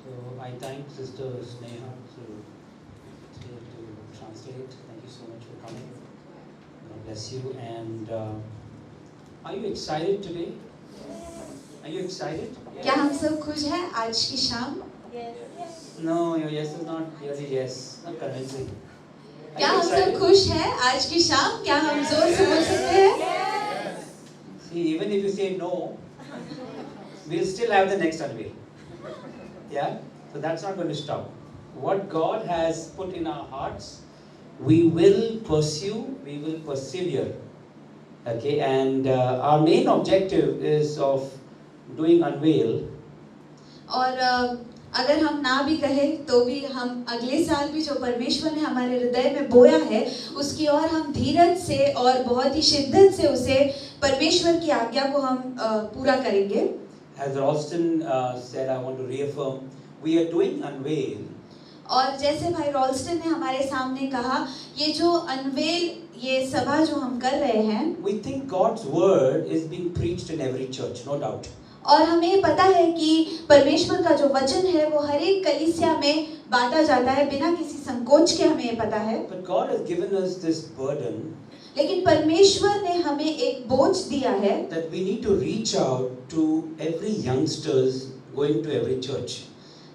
So I thank Sister Sneha to translate. Thank you so much for coming. God bless you. And are you excited today? Are you excited? क्या हम सब खुश हैं आज की शाम? No, your yes is not really yes. Not convincing. Are क्या you हम सब excited? खुश हैं आज की शाम? क्या हम जोर से बोल सकते हैं? See, even if you say no, we'll still have the next unveil. Yeah? So that's not going to stop. What God has put in our hearts, we will pursue, we will persevere. Okay? And our main objective is of doing unveil. और अगर हम ना भी कहें तो भी हम अगले साल भी जो परमेश्वर ने हमारे हृदय में बोया है उसकी ओर हम धीरज से और बहुत ही शिद्दत से उसे परमेश्वर की आज्ञा को हम पूरा करेंगे. As Ralston said, I want to reaffirm, we are doing unveil. और जैसे भाई रॉल्स्टन ने हमारे सामने कहा, ये जो अनवेल, ये सभा जो हम कर रहे हैं, We think God's word is being preached in every church, no doubt. और हमें पता है कि परमेश्वर का जो वचन है वो हर एक कलीसिया में बांटा जाता है बिना किसी संकोच के, हमें ये पता है. But God has given us this burden लेकिन परमेश्वर ने हमें एक बोझ दिया है that we need to reach out to every youngsters going to every church.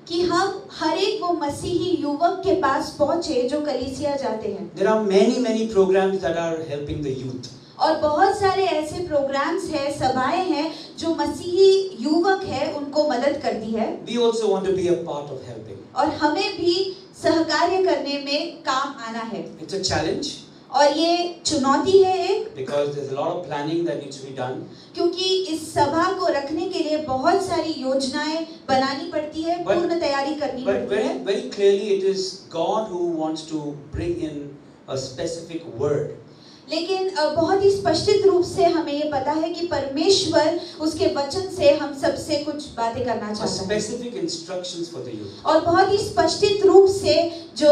कि हम हर एक वो मसीही युवक के पास पहुंचे जो कलीसिया जाते हैं. There are many programs that are helping the youth. और बहुत सारे ऐसे प्रोग्राम्स हैं, सभाएं हैं जो मसीही युवक है उनको मदद करती है. We also want to be a part of helping. और हमें भी सहकार्य करने में काम आना है. It's a challenge और ये चुनौती है एक, because there's a lot of planning that needs to be done. क्योंकि इस सभा को रखने के लिए बहुत सारी योजनाएं बनानी पड़ती है, पूर्ण तैयारी करनी But पड़ती है. very clearly it is God who wants to bring in a specific word. लेकिन बहुत ही स्पष्टित रूप से हमें ये पता है कि परमेश्वर उसके वचन से हम सबसे कुछ बातें करना A चाहता है. specific instructions for the youth. और बहुत ही स्पष्टित रूप से जो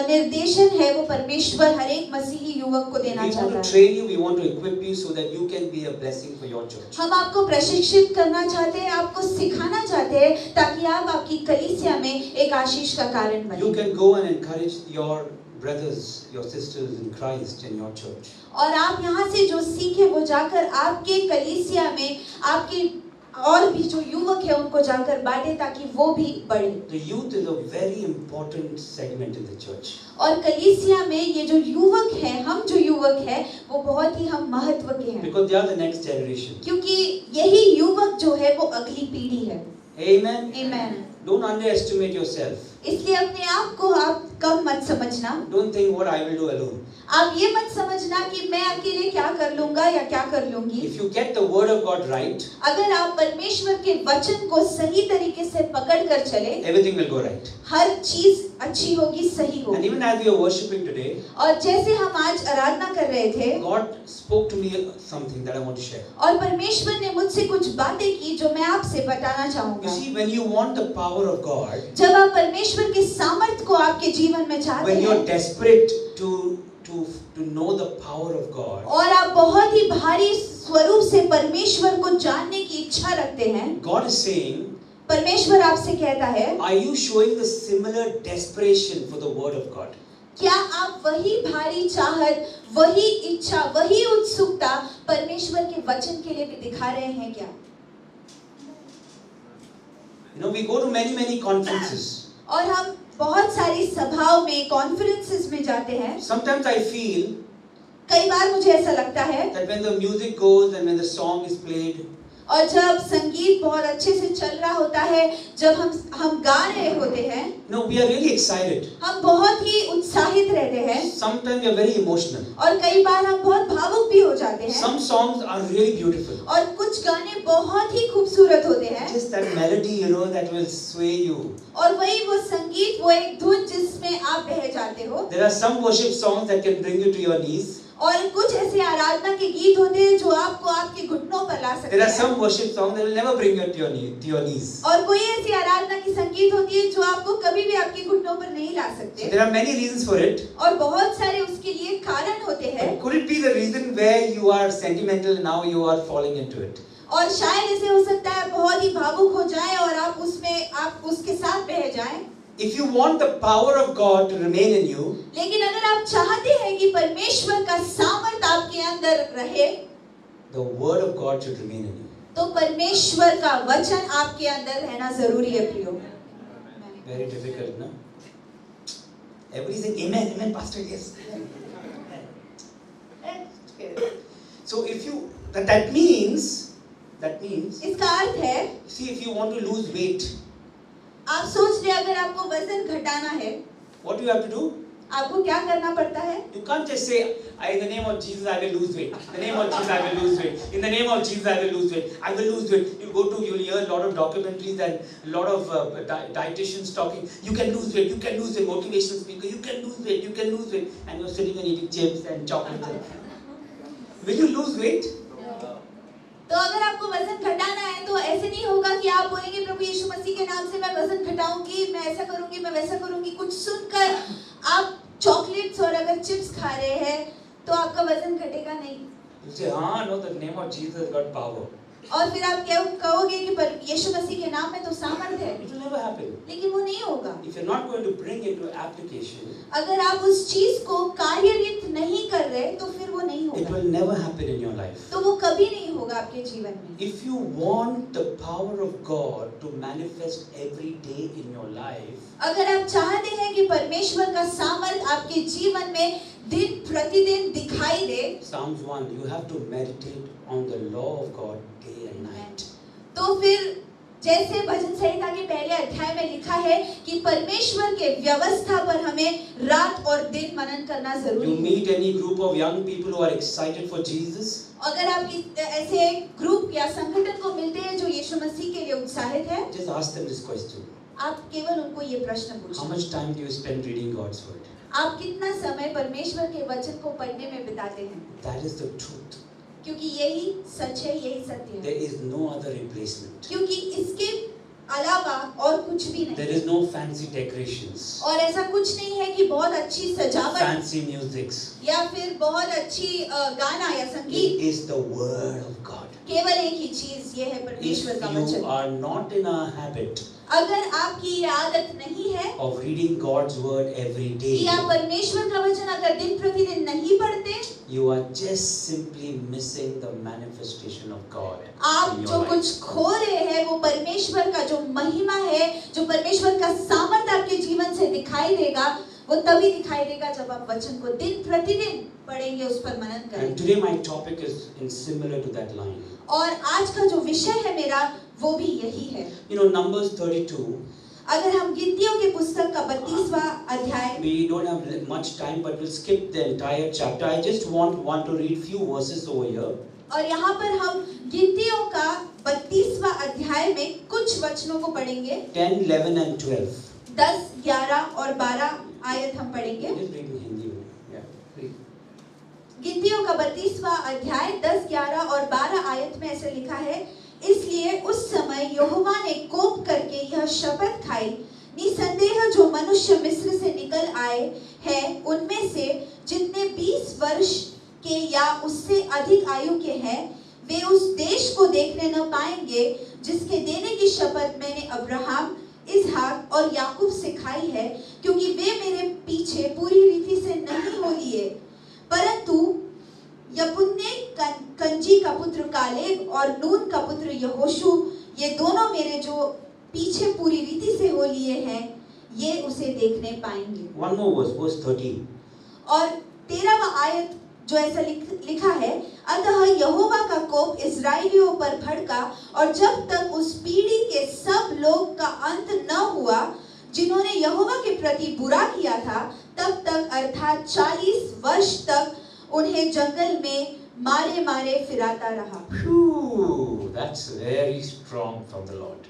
निर्देशन है वो परमेश्वर हर एक मसीही युवक को देना We want चाहता to है. train you, we want to equip you so that you can be a blessing for your church. हम आपको प्रशिक्षित करना चाहते हैं, आपको सिखाना चाहते हैं ताकि आप आपकी कलीसिया में एक आशीष का कारण You बने. can go and encourage your brothers, your sisters in Christ in your church. और आप यहाँ से जो सीखे वो जाकर आपके कलीसिया में आपके और भी जो युवक है उनको जाकर बांटे ताकि वो भी बढ़े. The youth is a very important segment in the church. और कलीसिया में ये जो युवक हैं, हम जो युवक हैं वो बहुत ही हम महत्व के हैं. Because they are the next generation. क्योंकि यही युवक जो है वो अगली पीढ़ी है. Amen. Amen. Don't underestimate yourself. इसलिए अपने आप को आप कम मत समझना. Don't think what I will do alone. आप ये मत समझना कि मैं अकेले क्या कर लूंगा या क्या कर लूंगी. If you get the word of God right, अगर आप परमेश्वर के वचन को सही तरीके से पकड़ कर चले, everything will go right. हर चीज अच्छी होगी, सही And होगी. even as we are worshiping today, और जैसे हम आज आराधना कर रहे थे God spoke to me something that I want to share. और परमेश्वर ने मुझसे कुछ बातें की जो मैं आपसे बताना You चाहूंगा. see, when you want the power of God, जब आप परमेश्वर के सामर्थ को आपके जीवन में चाहते when you're हैं desperate to know the power of God, और आप बहुत ही भारी स्वरूप से परमेश्वर को जानने की इच्छा रखते हैं, God is saying, परमेश्वर आपसे कहता है, are you showing the similar desperation for the word of God? क्या आप वही भारी चाहत, वही इच्छा, वही उत्सुकता परमेश्वर के वचन के लिए भी दिखा रहे हैं क्या? You know, we go to many conferences. और हम बहुत सारी सभाओं में, कॉन्फ्रेंसेस में जाते हैं. Sometimes I feel कई बार मुझे ऐसा लगता है that when the music goes and when the song is played, और जब संगीत बहुत अच्छे से चल रहा होता है, जब हम गा रहे होते हैं, no, we are really excited. हम बहुत ही उत्साहित रहते हैं. Sometimes we are very emotional. और कई बार हम बहुत भावुक भी हो जाते हैं. Some songs are really beautiful. और कुछ गाने बहुत ही खूबसूरत होते हैं. Just that melody, you know, that will sway you. और वही वो संगीत, वो एक धुन जिसमें आप बह जाते हो. There are some worship songs that can bring you to your knees. और कुछ ऐसे आराधना के गीत होते हैं जो आपको आपके घुटनों पर ला सकते There are हैं. some worship songs that will never bring you to your knees. और कोई ऐसी आराधना की संगीत होती है जो आपको कभी भी आपके घुटनों पर नहीं ला So सकते. there are many reasons for it. और बहुत सारे उसके लिए कारण होते हैं. But could it be the reason where you are sentimental and now you are falling into it? और शायद ऐसे हो सकता है बहुत ही भावुक हो जाए और आप उसके साथ बह जाएं। If you want the power of God to remain in you, लेकिन अगर आप चाहते हैं कि परमेश्वर का सामर्थ आपके अंदर रहे, the word of God should remain in you. तो परमेश्वर का वचन आपके अंदर रहना जरूरी है प्रियो। Very difficult, no? Everybody saying amen, amen, pastor, yes. So if you, that means, इसका अर्थ है, see, if you want to lose weight, आप सोच ले अगर आपको वजन घटाना है, what do you have to do? आपको क्या करना पड़ता है? You can't just say, in the name of Jesus I will lose weight. In the name of Jesus I will lose weight. In the name of Jesus I will lose weight. I will lose weight. You'll hear a lot of documentaries and a lot of dietitians talking. You can lose weight. You can lose weight. Motivational speaker. You can lose weight. You can lose weight. And you're sitting and eating chips and chocolates. Will you lose weight? तो अगर आपको वजन घटाना है तो ऐसे नहीं होगा कि आप बोलेंगे प्रभु यीशु मसीह के नाम से मैं वजन घटाऊंगी, मैं ऐसा करूंगी, मैं वैसा करूंगी। कुछ सुनकर आप चॉकलेट्स और अगर चिप्स खा रहे हैं तो आपका वजन घटेगा नहीं। You say, no, the name of Jesus has got power. और फिर आप क्या कहोगे कि पर यीशु मसीह के नाम में तो सामर्थ है। It will never happen. लेकिन वो नहीं होगा। If you're not going to bring it to application, अगर आप उस चीज को कार्यरीत नहीं कर रहे तो फिर वो नहीं it होगा। will never happen in your life. तो वो कभी नहीं होगा आपके जीवन में। If you want the power of God to manifest every day in your life, अगर आप चाहते हैं कि परमेश्वर का सामर्थ आपके जीवन में दिन प्रतिदिन दिखाई दे, Psalms 1, you have to meditate on the law of God day and night. तो फिर जैसे भजन संहिता के पहले अध्याय में लिखा है कि परमेश्वर के व्यवस्था पर हमें रात और दिन मनन करना जरूरी You है। meet any group of young people who are excited for Jesus, अगर आप ऐसे ग्रुप या संगठन को मिलते हैं जो यीशु मसीह के लिए उत्साहित है, just ask them this question. आप केवल उनको ये प्रश्न How पूछें, much time do you spend reading God's word? आप कितना समय परमेश्वर के वचन को पढ़ने में बिताते हैं? That is the truth. क्योंकि यही सच है, यही सत्य है। There is no other replacement. क्योंकि इसके अलावा और कुछ भी नहीं। There is no fancy decorations, और ऐसा कुछ नहीं है कि बहुत अच्छी सजावट fancy musics. या फिर बहुत अच्छी गाना या It संगीत। is the word of God. केवल एक ही चीज ये है If परमेश्वर का you वचन। are not in a habit अगर आपकी ये आदत नहीं है of reading God's word every कि day, आप परमेश्वर का वचन अगर दिन प्रतिदिन नहीं पढ़ते, you are just simply missing the manifestation of God आप in your जो life. कुछ खो रहे हैं वो परमेश्वर का जो महिमा है, जो परमेश्वर का सामर्थ आपके जीवन से दिखाई देगा, वो तभी दिखाई देगा जब आप वचन को दिन प्रतिदिन पढ़ेंगे, उस पर मनन And करेंगे। today my topic is similar to that line. और आज का जो विषय है मेरा वो भी यही है। You know, Numbers 32, अगर हम गिनतियों की पुस्तक का 32वां अध्याय, we don't have much time, but we'll skip the entire chapter. I just want to read few verses over here. और यहाँ पर हम गिनतियों का 32वां अध्याय में कुछ वचनों को पढ़ेंगे। 10, 11 and 12. 10, 11 और 12 आयत हम पढ़ेंगे। Just read in Hindi. Yeah, read. गिनतियों का 32वां अध्याय 10, 11 और 12 आयत में ऐसे लिखा है, इसलिए उस समय यहोवा ने कोप करके यह शपथ खाई, निसंदेह जो मनुष्य मिस्र से निकल आए हैं उनमें से जितने 20 वर्ष के या उससे अधिक आयु के हैं, वे उस देश को देखने न पाएंगे जिसके देने की शपथ मैंने अब्राहम, इसहाक और याकूब से खाई है, क्योंकि वे मेरे पीछे पूरी रीति से नहीं हो लिए, परंतु यपुन्ने कंजी का पुत्र कालेब और नून का पुत्र यहोशू, ये दोनों मेरे जो पीछे पूरी रीति से हो लिए हैं, ये उसे देखने पाएंगे। One more verse, verse 13. और 13वां आयत जो ऐसा लिखा है, अतः यहोवा का कोप इस्राएलियों पर भड़का और जब तक उस पीढ़ी के सब लोग का अंत न हुआ जिन्होंने यहोवा के प्रति बुरा किया था, तब तक अर्थात 40 वर्ष तक उन्हें जंगल में मारे मारे फिराता रहा। Phew, that's very strong from the Lord.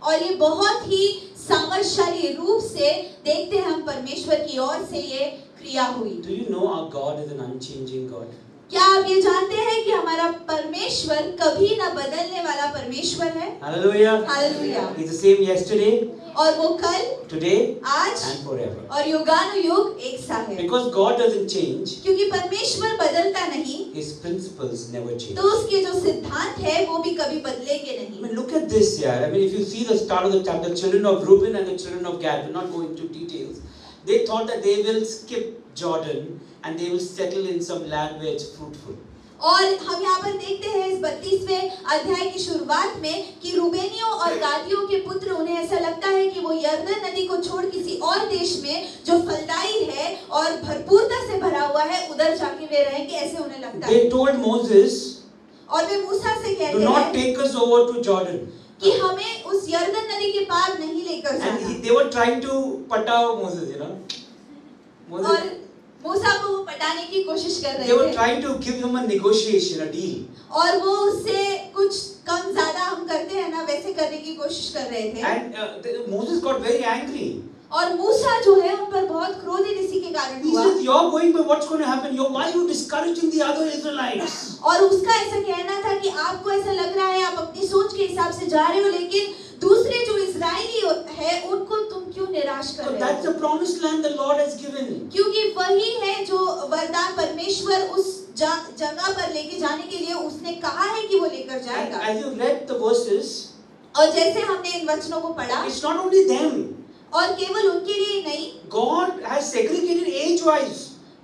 और ये बहुत ही सामर्थशाली रूप से देखते हम परमेश्वर की ओर से ये क्रिया हुई। Do you know our God is an unchanging God? क्या आप ये जानते हैं कि हमारा परमेश्वर कभी न बदलने वाला परमेश्वर है? Hallelujah. Hallelujah. He's the same yesterday, और वो कल, today, आज and forever. और युगानुयुग एक सा है। Because God doesn't change, क्योंकि परमेश्वर बदलता नहीं, His principles never change. तो उसके जो सिद्धांत है वो भी कभी बदलेंगे I नहीं। mean, look at this here. I mean, if you see the start of the chapter, the children of Reuben and the children of Gad, we'll not go into details. They thought that they will skip Jordan and they will settle in some land where it's fruitful. और हम यहाँ पर देखते हैं इस 32वें अध्याय की शुरुआत में कि रूबेनियों और गादियों के पुत्र, उन्हें ऐसा लगता है कि वो यर्दन नदी को छोड़ किसी और देश में जो फलदायी है और भरपूरता से भरा हुआ है उधर जाके वे रहेंगे, ऐसे उन्हें लगता है। They told Moses, और वे मूसा से do कहते not हैं take us over to Jordan. कि हमें उस यर्दन नदी के पार नहीं लेकर And जाना। they were trying to patao Moses, you know. Moses, और मूसा को वो पटाने की कोशिश कर they were रहे थे trying to give him a negotiation, a deal. और वो उससे कुछ कम ज्यादा हम करते हैं ना वैसे करने की कोशिश कर रहे थे। And Moses got very angry. और मूसा जो है उन पर बहुत क्रोधित इसी के कारण He हुआ। says, "You're going, but what's going to happen? Why are you discouraging the other Israelites?" और उसका ऐसा कहना था कि आपको ऐसा लग रहा है आप अपनी सोच के हिसाब से जा रहे हो, लेकिन दूसरे जो इजरायली है उनको तुम क्यों निराश कर So रहे that's हो? the promised land the Lord has given. क्योंकि वही है जो वरदान परमेश्वर उस जगह पर लेके जाने के लिए उसने कहा है कि वो लेकर And जाएगा। as you read the verses, और जैसे हमने इन वचनों को पढ़ा, it's not only them. और केवल उनके लिए नहीं, God has segregated age-wise.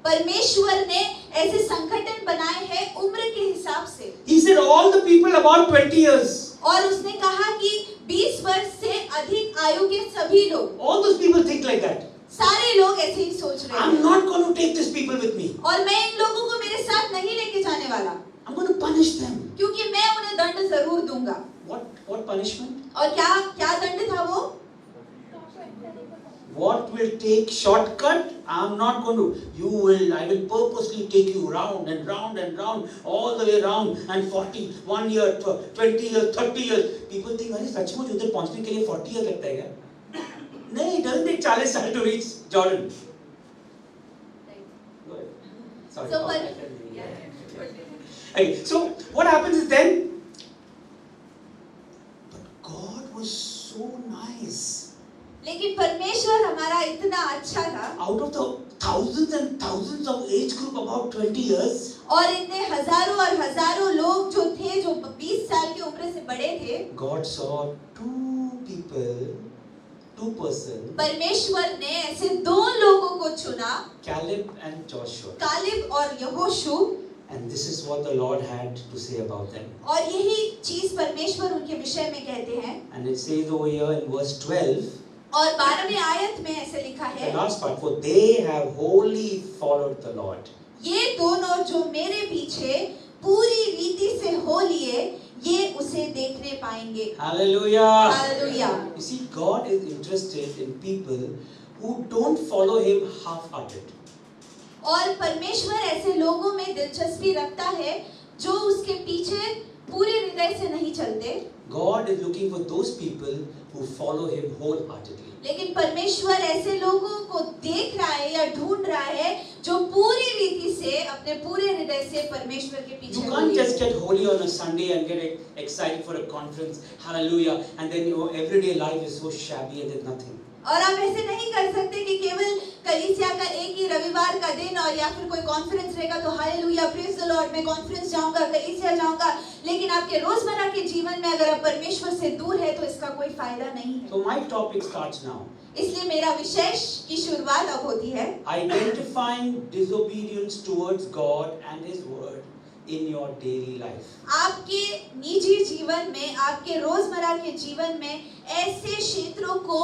परमेश्वर ने ऐसे संगठन बनाए हैं उम्र के हिसाब से। He said all the people about 20 years. और उसने कहा कि 20 वर्ष से अधिक आयु के सभी लोग, All those people think like that. सारे लोग ऐसे ही सोच रहे I'm हैं। not going to take these people with me. और मैं इन लोगों को मेरे साथ नहीं लेके जाने वाला, I'm going to punish them. क्योंकि मैं उन्हें दंड जरूर दूंगा। What punishment? और क्या दंड था वो? What will take shortcut? I'm not going to. I will purposely take you round and round and round, all the way round, and 40, 1 year, 20 years, 30 years. People think, अरे सचमुच उधर पहुंचने के लिए 40 years लगता है क्या? नहीं, it doesn't take 40 साल to reach Jordan. Sorry. So, Okay, so what happens is then, but God was so nice. लेकिन परमेश्वर हमारा इतना अच्छा था, Out of the thousands and thousands of age group about 20 years, और इतने हजारों और हजारों लोग जो थे जो 20 साल की उम्र से बड़े थे, God saw two persons, परमेश्वर ने ऐसे दो लोगों को चुना, Caleb and Joshua. कालेब और यहोशू, And this is what the Lord had to say about them. और यही चीज परमेश्वर उनके विषय में कहते हैं। And it says over here in verse 12, और 12वें आयत में ऐसे लिखा the है, last part, for they have wholly followed the Lord. ये दोनों जो मेरे पीछे पूरी रीति से हो लिए, ये उसे देखने पाएंगे। Hallelujah. Hallelujah. You see, God is interested in people who don't follow Him half-hearted. और परमेश्वर ऐसे लोगों में दिलचस्पी रखता है जो उसके पीछे पूरे हृदय से नहीं चलते। God is looking for those people who follow Him wholeheartedly. लेकिन परमेश्वर ऐसे लोगों को देख रहा है या ढूंढ रहा है जो पूरी रीति से अपने पूरे हृदय से परमेश्वर के पीछे You can't just get holy on a Sunday and get excited for a conference, hallelujah, and then your everyday life is so shabby and there's nothing. और आप ऐसे नहीं कर सकते कि केवल कलीसिया का एक ही रविवार का दिन और या फिर कोई कॉन्फ्रेंस रहेगा तो हालेलुया प्रेज द लॉर्ड, मैं कॉन्फ्रेंस जाऊंगा, कलीसिया जाऊंगा, लेकिन आपके रोजमर्रा के जीवन में अगर आप परमेश्वर से दूर है तो इसका कोई फायदा नहीं है। So my topic starts now. इसलिए मेरा विषय की शुरुआत अब होती है Identifying disobedience towards God and His word in your daily life. आपके निजी जीवन में, आपके रोजमर्रा के जीवन में ऐसे क्षेत्रों को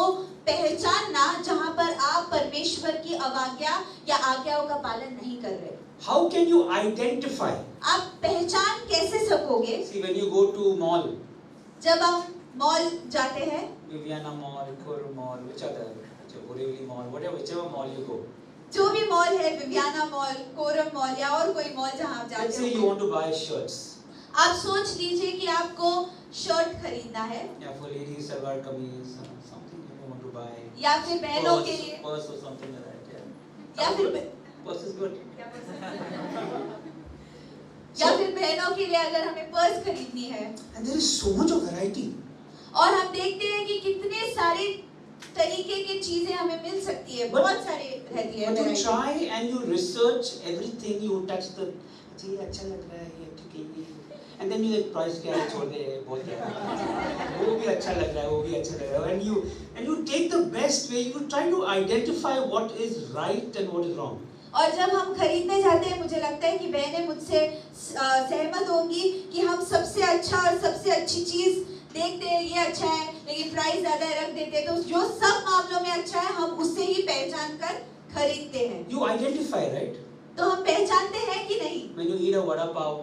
पहचानना जहां पर आप परमेश्वर की आज्ञा या आज्ञाओं का पालन नहीं कर रहे। How can you identify? आप पहचान कैसे सकोगे? See, when you go to mall, जब हम मॉल जाते हैं, Viviana Mall, Kuru Mall, which other, Borivali Mall, whichever mall you go. जो भी मॉल है, विवियाना मॉल, कोरम मॉल या और कोई मॉल जहां आप Let's जाते say you हो, want to buy shirts. आप सोच लीजिए कि आपको शर्ट खरीदना है Yeah, for ladies, salwar kameez, something you want to buy. या फिर बहनों के लिए Purse or something like that. Yeah. या फिर Purse is good. या फिर बहनों के लिए अगर हमें पर्स खरीदनी है, And there is so much of variety. और हम देखते हैं कि कितने सारे तरीके की चीजें हमें मिल सकती है, बहुत सारी रहती है But you variety। try and you research everything, you touch the, ये अच्छा लग रहा है, ये ठीक है, and then you like price क्या है, छोड़ दे, बहुत है, वो भी अच्छा लग रहा है, वो भी अच्छा लग रहा है, and you take the best way, you try to identify what is right and what is wrong. और जब हम खरीदने जाते हैं, मुझे लगता है कि बहनें मुझसे सहमत होंगी कि हम सबसे अच्छा और सबसे अच्छी चीज देखते हैं, ये अच्छा है लेकिन प्राइस ज्यादा रख देते हैं, तो जो सब मामलों में अच्छा है हम उससे ही पहचान कर खरीदते हैं। You identify, right? तो हम पहचानते हैं कि नहीं? When you eat a vada pav,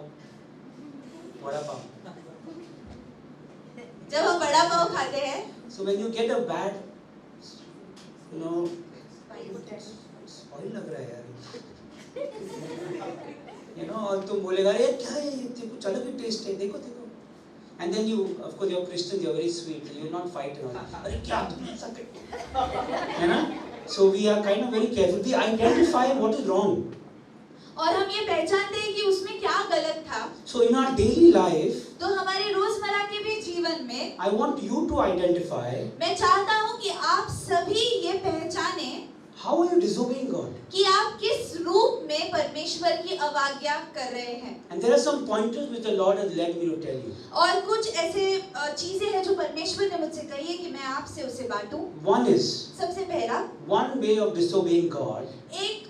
जब हम बड़ा पाव खाते हैं, so when you get a bad, you know, spoil लग रहा है यार, you know, और तुम बोलेगा ये क्या है, ये कुछ अलग ही टेस्ट है, देखो देखो, and then you, of course, you're Christian, you're very sweet, you will not fight and all, अरे क्या तुमने ऐसा कर, है ना? So we are kind of very careful. We identify what is wrong. और हम ये पहचानते हैं कि उसमें क्या गलत था। So in our daily life, तो हमारे रोजमर्रा के भी जीवन में I want you to identify मैं चाहता हूँ कि आप सभी ये पहचाने how are you disobeying God. कि आप किस रूप में परमेश्वर की अवज्ञा कर रहे हैं। And there are some pointers which the Lord has led me to tell you. और कुछ ऐसे चीजें हैं जो परमेश्वर ने मुझसे कही है कि मैं आपसे उसे बांटूं। One is, सबसे पहला, one way of disobeying God एक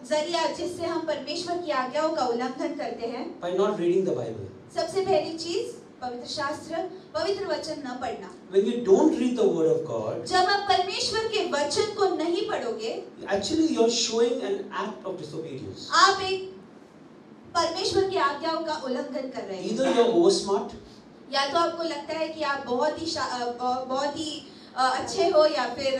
जरिया जिससे हम परमेश्वर की आज्ञाओं का उल्लंघन करते हैं, by not reading the Bible. सबसे पहली चीज पवित्र शास्त्र, पवित्र वचन न पढ़ना। When you don't read the Word of God, जब आप परमेश्वर के वचन को नहीं पढ़ोगे, actually you're showing an act of disobedience. आप एक परमेश्वर की आज्ञाओं का उल्लंघन कर रहे हैं। Either you're over smart, या तो आपको लगता है कि आप बहुत ही अच्छे हो, या फिर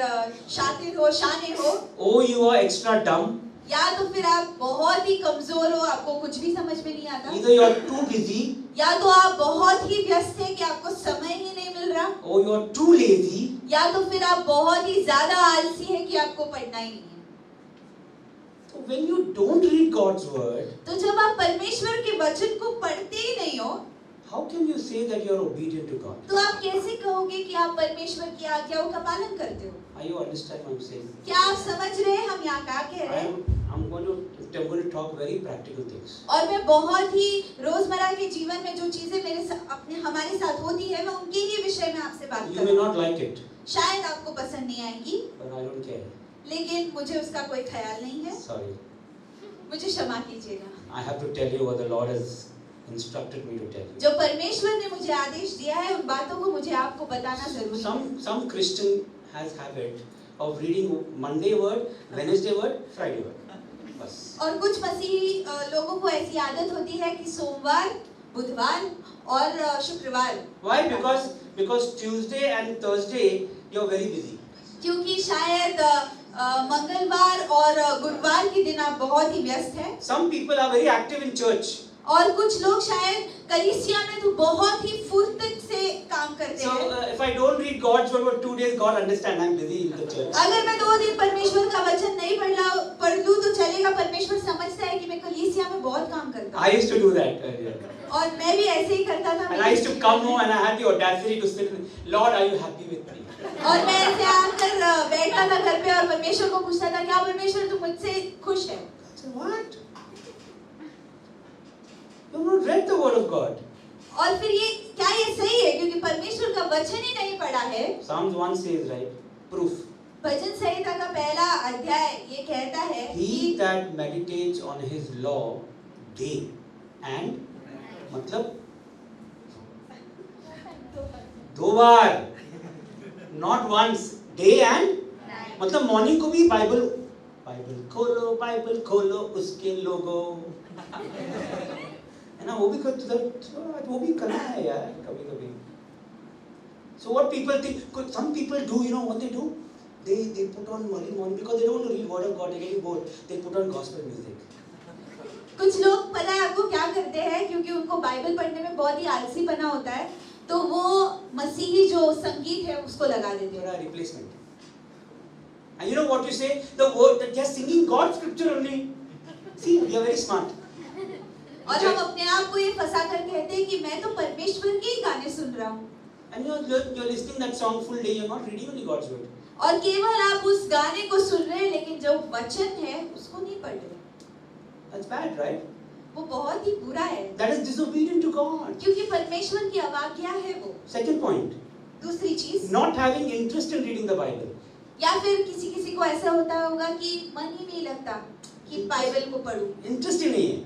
शातिर हो, शाने हो, or you are extra dumb, या तो फिर आप बहुत ही कमजोर हो, आपको कुछ भी समझ में नहीं आता, either you're too busy, या तो आप बहुत ही व्यस्त हैं कि आपको समय ही नहीं मिल रहा, or you're too lazy, या तो फिर आप बहुत ही ज्यादा आलसी हैं कि आपको पढ़ना ही नहीं है। so when you don't read God's Word, तो जब आप परमेश्वर के वचन को पढ़ते ही नहीं हो, how can you say that you're obedient to God? तो आप कैसे कहोगे कि आप परमेश्वर की आज्ञाओं का पालन करते हो? Are you understand what I'm saying? क्या आप समझ रहे हैं हम यहाँ क्या कह रहे हैं? I'm going to talk very practical things. और मैं बहुत ही रोजमर्रा के जीवन में जो चीजें हमारे साथ होती है, मैं उनके ही विषय में आपसे बात You may not like it, शायद आपको पसंद नहीं आएगी, but I don't care. लेकिन मुझे उसका कोई ख्याल नहीं है, Sorry. मुझे क्षमा कीजिएगा। I have to tell you what the Lord has instructed me to tell you. जो परमेश्वर ने मुझे आदेश दिया है, उन बातों को मुझे आपको बताना जरूरी है। Some Christian has habit of reading Monday word, Wednesday word, Friday word. बस. और कुछ मसीही लोगों को ऐसी आदत होती है कि सोमवार, बुधवार और शुक्रवार। Why? Because Tuesday and Thursday you're very busy. क्योंकि शायद मंगलवार और गुरुवार के दिन आप बहुत ही व्यस्त हैं। Some people are very active in church. और कुछ लोग शायद कलीसिया में तो बहुत ही फुर्ती से काम करते So हैं। if I don't read God's word for 2 days, God understand I'm busy in the church. अगर मैं 2 दिन परमेश्वर का वचन नहीं पढ़ लूं तो चलेगा, परमेश्वर समझता है कि मैं कलीसिया में बहुत काम करता हूँ। I used to do that earlier. और मैं भी ऐसे ही करता था। And I used to come home and I had the audacity to sit and, Lord, are you happy with me? और मैं ऐसे आकर बैठा था घर पे और परमेश्वर को पूछता था, क्या परमेश्वर तुम मुझसे खुश है? I said, what? You have not read the word of God. और फिर ये सही है क्योंकि परमेश्वर का वचन ही नहीं पढ़ा है। Psalms 1 says, right? Proof. भजन संहिता का पहला अध्याय ये कहता है He that meditates on his law day and मतलब 2 बार, not once, day and मतलब मॉर्निंग को भी बाइबल खोलो उसके लोगों, है ना, वो भी करना है यार कभी-कभी. So what people think, some people do, you know what they do? They put on morning because they don't want to read word of God, they're getting bored. They put on gospel music. कुछ लोग पता है आपको क्या करते हैं, क्योंकि उनको बाइबल पढ़ने में बहुत ही आलसीपना होता है, तो वो मसीही जो संगीत है उसको लगा देते हैं। थोड़ा replacement. And you know what you say? The word that they are singing God's scripture only. See, we are very smart. और हम अपने आप को ये फंसा कर कहते हैं कि मैं तो परमेश्वर के ही गाने सुन रहा हूँ। And you're listening that song full day, you're not reading only God's word. और केवल आप उस गाने को सुन रहे हैं लेकिन जो वचन है उसको नहीं पढ़ रहे। That's bad, right? वो बहुत ही बुरा है। That is disobedient to God. क्योंकि परमेश्वर की अवज्ञा है वो। Second point. दूसरी चीज, Not having interest in reading the Bible. या फिर किसी को ऐसा होता होगा कि मन ही नहीं लगता कि बाइबल को पढूं। Interest ही नहीं है.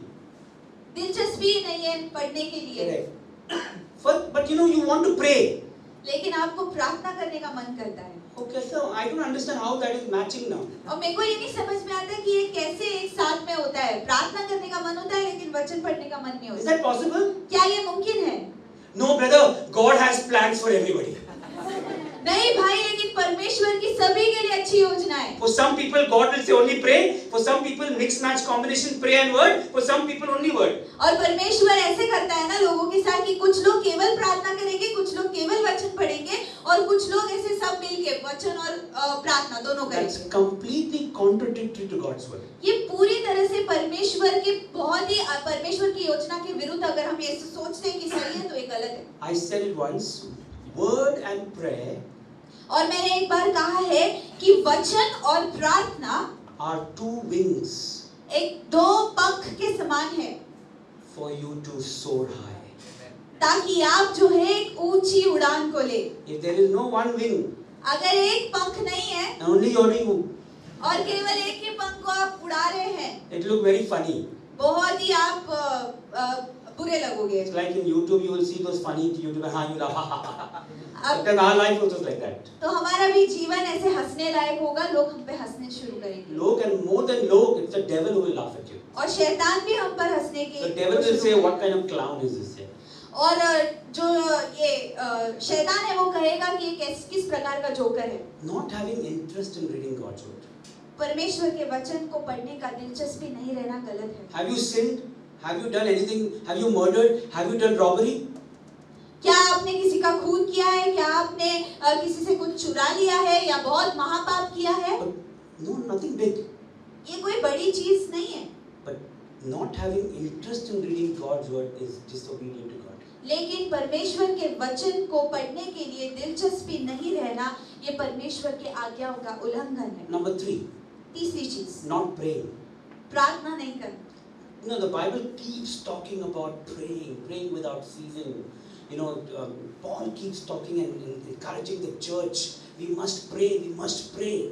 दिलचस्पी नहीं है पढ़ने के लिए। Correct. But you want to pray. लेकिन आपको प्रार्थना करने का मन करता है। Okay, so I don't understand how that is matching now. और मेरे को ये नहीं समझ में आता कि ये कैसे एक साथ में होता है। प्रार्थना करने का मन होता है लेकिन वचन पढ़ने का मन नहीं होता। Is that possible? क्या ये मुमकिन है? No, brother. God has plans for everybody. नहीं भाई, लेकिन परमेश्वर की सभी के लिए अच्छी योजना है। For some people, God will say only pray. For some people, mix match combination prayer and word. For some people, only word. और परमेश्वर ऐसे करता है ना लोगों के साथ कि कुछ लोग केवल प्रार्थना करेंगे, कुछ लोग केवल वचन पढ़ेंगे और कुछ लोग ऐसे सब मिलके वचन और प्रार्थना दोनों करेंगे। That's completely contradictory to God's word. ये पूरी तरह से परमेश्वर की योजना के विरुद्ध अगर हम ये सोचते हैं कि सही है तो ये गलत है। I said it once. Word and prayer और मैंने एक बार कहा है कि वचन और प्रार्थना are two wings एक दो पंख के समान है for you to soar high. ताकि आप जो है एक ऊंची उड़ान को ले। If there is no one wing, अगर एक पंख नहीं है and only your wing, और केवल एक ही पंख को आप उड़ा रहे हैं, it look very funny. बहुत ही आप बुरे लगोगे। It's like in YouTube, you will see those funny YouTube, you laugh. Then our life also is like that. तो हमारा भी जीवन ऐसे हंसने लायक होगा, लोग हम पे हंसने शुरू करेंगे। Log and more than log, it's the devil who will laugh at you. और शैतान भी हम पर हंसने की The devil will say, what kind of clown is this? और जो ये शैतान है वो कहेगा कि ये किस प्रकार का जोकर है। Not having interest in reading God's word. परमेश्वर के वचन को पढ़ने का दिलचस्पी नहीं रहना गलत है। Have you sinned? Have you done anything? Have you murdered? Have you done robbery? क्या आपने किसी का खून किया है? क्या आपने किसी से कुछ चुरा लिया है या बहुत महापाप किया है? No, nothing big. ये कोई बड़ी चीज नहीं है। But not having interest in reading God's word is disobedient to God. लेकिन परमेश्वर के वचन को पढ़ने के लिए दिलचस्पी नहीं रहना ये परमेश्वर के आज्ञाओं का उल्लंघन है। Number 3. तीसरी चीज, Not praying. प्रार्थना नहीं करना। The Bible keeps talking about praying without ceasing. Paul keeps talking and encouraging the church. We must pray.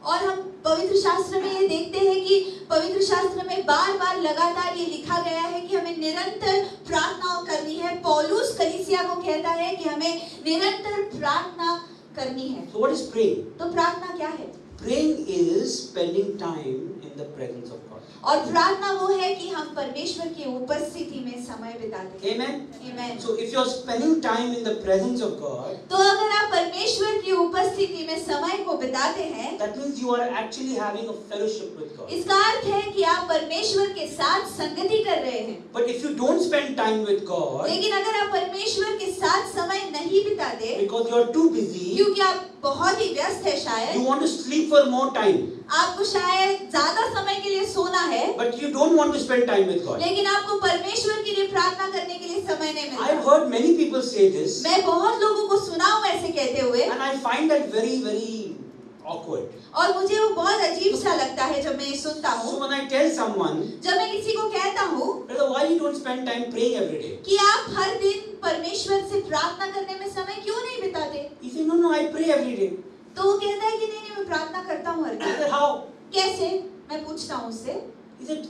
और हम पवित्र शास्त्र में ये देखते हैं कि पवित्र शास्त्र में बार-बार लगातार ये लिखा गया है कि हमें निरंतर प्रार्थना करनी है। पौलुस कलीसिया को कहता है कि हमें निरंतर प्रार्थना करनी है। So what is praying? तो प्रार्थना क्या है? Praying is spending time in the presence of God. और प्रार्थना वो है कि हम परमेश्वर की उपस्थिति में समय बिताते हैं। Amen. Amen. So if you're spending time in the presence of God, तो अगर आप परमेश्वर की उपस्थिति में समय को बिताते हैं, that means you are actually having a fellowship with God. इसका अर्थ है कि आप परमेश्वर के साथ संगति कर रहे हैं। But if you don't spend time with God, लेकिन अगर आप परमेश्वर के साथ समय नहीं बिताते, because you are too busy, क्योंकि आप बहुत ही व्यस्त है शायद, you want to sleep for more time, आपको शायद ज्यादा समय के लिए सोना है, but you don't want to spend time with God. लेकिन आपको परमेश्वर के लिए प्रार्थना करने के लिए समय नहीं मिलता। I've heard many people say this, मैं बहुत लोगों को सुना हूँ ऐसे कहते हुए, and I find that very, very awkward. और मुझे वो बहुत अजीब सा लगता है जब मैं ये सुनता So हूँ। when I tell someone, जब मैं किसी को कहता हूँ brother, why you don't spend time praying every day? कि आप हर दिन परमेश्वर से प्रार्थना करने में समय क्यों नहीं बिताते, He said, no, I pray every day. तो वो कहता है कि नहीं मैं प्रार्थना करता हूँ हर I दिन। said, how? कैसे? मैं पूछता हूँ उससे। He said,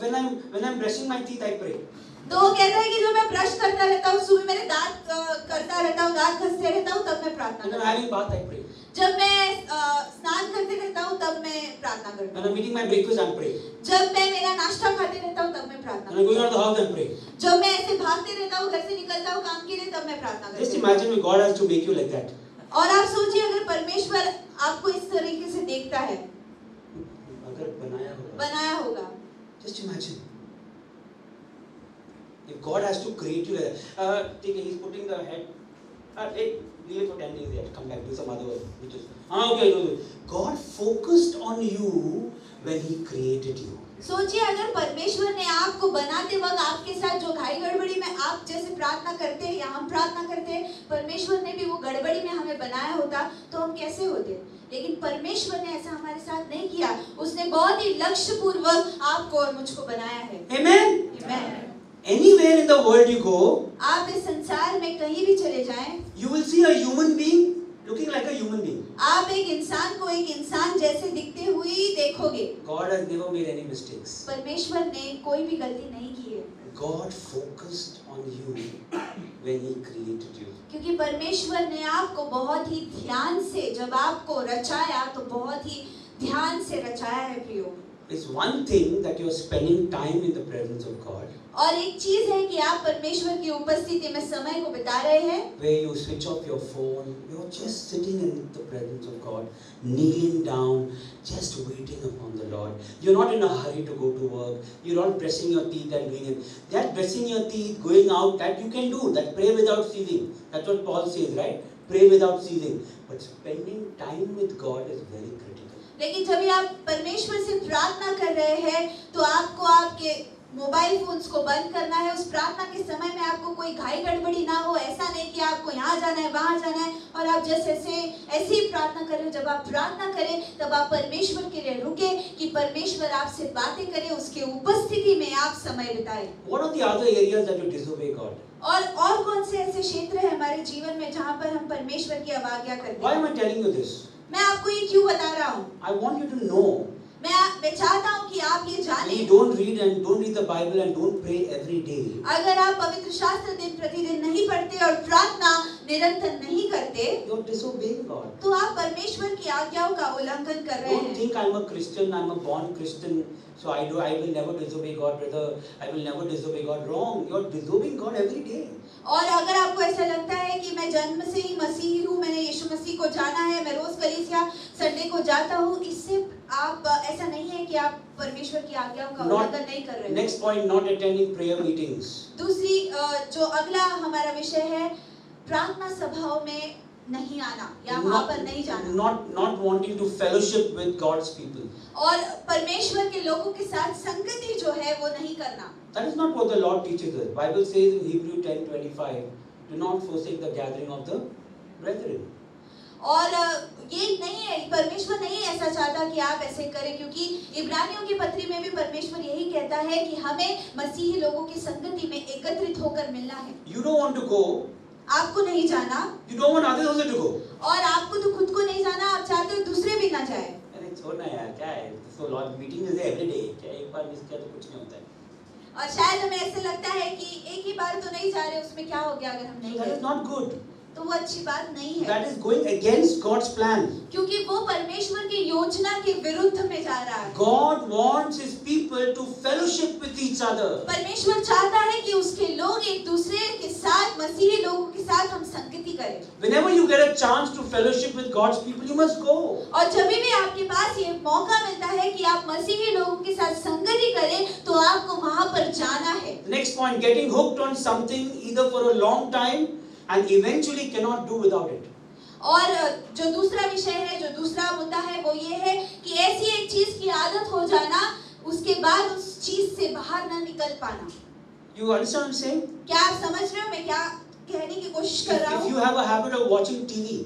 when I'm brushing my teeth, I pray. तो वो कहता है कि जब मैं ब्रश करता रहता हूँ, सुबह मेरे दांत करता रहता हूँ, दांत घसते रहता हूँ, तब मैं प्रार्थना When I'm करता हूँ। having bath, I pray. जब मैं स्नान करते रहता हूँ, तब मैं प्रार्थना करता When I'm eating my breakfast, I'm praying. हूँ। जब मैं मेरा नाश्ता खाते रहता हूँ, तब मैं प्रार्थना When I'm going करता out of the house, I'm praying. हूँ। जब मैं ऐसे भागते रहता हूँ, घर से निकलता हूँ काम के लिए, तब मैं प्रार्थना करता Just हूँ। imagine if God has to make you like that. और आप सोचिए अगर परमेश्वर आपको इस तरीके से देखता है, अगर बनाया होगा। Just imagine. If God has to create you like that, he's putting the head. Hey, leave it for 10 days there. Come back, do some other work. Okay. God focused on you when He created you. सोचिए अगर परमेश्वर ने आपको बनाते वक्त आपके साथ जो घाई गड़बड़ी में आप जैसे प्रार्थना करते हैं या हम प्रार्थना करते हैं, परमेश्वर ने भी वो गड़बड़ी में हमें बनाया होता तो हम कैसे होते। लेकिन परमेश्वर ने ऐसा हमारे साथ नहीं किया, उसने बहुत ही लक्ष्य पूर्वक आपको और मुझको बनाया है। Amen. Amen. Anywhere in the world you go, आप इस संसार में कहीं भी चले जाएं, you will see a human being looking like a human being. आप एक इंसान को एक इंसान जैसे दिखते हुए ही देखोगे। God has never made any mistakes. परमेश्वर ने कोई भी गलती नहीं की है, God focused on you when He created you. क्योंकि परमेश्वर ने आपको बहुत ही ध्यान से जब आपको रचाया तो बहुत ही ध्यान से रचाया है प्रियो। It's one thing that you're spending time in the presence of God, और एक चीज है कि आप परमेश्वर की उपस्थिति में समय को बिता रहे हैं, where you switch off your phone, you're just sitting in the presence of God, kneeling down, just waiting upon the Lord. You're not in a hurry to go to work, you're not brushing your teeth and doing it. That brushing your teeth, going out, that you can do, that pray without ceasing. That's what Paul says, right? Pray without ceasing. But spending time with God is very critical. लेकिन जब आप परमेश्वर से प्रार्थना कर रहे हैं तो आपको आपके मोबाइल फोन्स को बंद करना है। उस प्रार्थना के समय में आपको कोई घाई गड़बड़ी ना हो, ऐसा नहीं कि आपको यहाँ जाना है वहाँ जाना है और आप जैसे ऐसे ही प्रार्थना करें। जब आप प्रार्थना करें तब आप परमेश्वर के लिए रुके कि परमेश्वर आपसे बातें करे, उसके उपस्थिति में आप समय बिताएं। What are the other areas that you disobey God? और कौन से ऐसे क्षेत्र है हमारे जीवन में जहाँ पर हम परमेश्वर की अवज्ञा करते Why हैं? am I telling you this? मैं आपको ये क्यों बता रहा हूँ? I want you to know. मैं चाहता हूँ कि आप ये We जानें। don't read the Bible and don't pray every day. अगर आप पवित्र शास्त्र दिन प्रतिदिन नहीं पढ़ते और प्रार्थना निरंतर नहीं करते, You're disobeying God. तो आप परमेश्वर की आज्ञाओं का उल्लंघन कर रहे Don't हैं। think I'm a Christian, I'm a born Christian, so I will never disobey God, brother. I will never disobey God. Wrong. You're disobeying God every day. और अगर आपको ऐसा लगता है कि मैं जन्म से ही मसीही हूँ, मैंने यीशु मसीह को जाना है, मैं रोज कलीसिया संडे को जाता हूँ, इससे आप ऐसा नहीं है कि आप परमेश्वर की आज्ञाओं का उल्लंघन नहीं कर रहे हैं। Next point, not attending prayer meetings. दूसरी जो अगला हमारा विषय है, प्रार्थना सभाओं में नहीं आना या वहाँ पर नहीं जाना। Not wanting to fellowship with God's people. और परमेश्वर के लोगों के साथ संगति जो है वो नहीं करना। That is not what the Lord teaches us. Bible says in Hebrew 10:25, do not forsake the gathering of the brethren. और ये नहीं है, परमेश्वर नहीं ऐसा चाहता कि आप ऐसे करें, क्योंकि इब्रानियों की पत्री में भी परमेश्वर यही कहता है कि हमें मसीही लोगों की संगति में एकत्रित होकर मिलना है। You don't want to go. आपको नहीं जाना। You don't want others also to go. और आपको तो खुद को नहीं जाना, आप चाहते हो दूसरे भी ना जाए। अरे छोड़ना यार, क्या है? So Lord meeting is every day. क्या एक बार मिस किया तो कुछ नहीं होता है। और शायद हमें ऐसे लगता है कि एक ही बार तो नहीं जा रहे, उसमें क्या हो गया अगर हम नहीं That गए। is not good. तो वो अच्छी बात नहीं है। That is going against God's plan. क्योंकि वो परमेश्वर की योजना के विरुद्ध में जा रहा है। God wants His people to fellowship with each other. परमेश्वर चाहता है कि उसके लोग एक दूसरे के साथ, मसीही लोगों के साथ हम संगति करें। Whenever you get a chance to fellowship with God's people, you must go. और जब भी आपके पास ये मौका मिलता है कि आप मसीही लोगों के साथ संगति करें, तो आपको वहाँ पर जाना है। Next point, getting hooked on something either for a long time and eventually cannot do without it. और जो दूसरा विषय है, जो दूसरा मुद्दा है, वो ये है कि ऐसी एक चीज की आदत हो जाना, उसके बाद उस चीज से बाहर ना निकल पाना। You understand what I'm saying? क्या आप समझ रहे हो मैं क्या कहने की कोशिश कर रहा If you हूँ? have a habit of watching TV,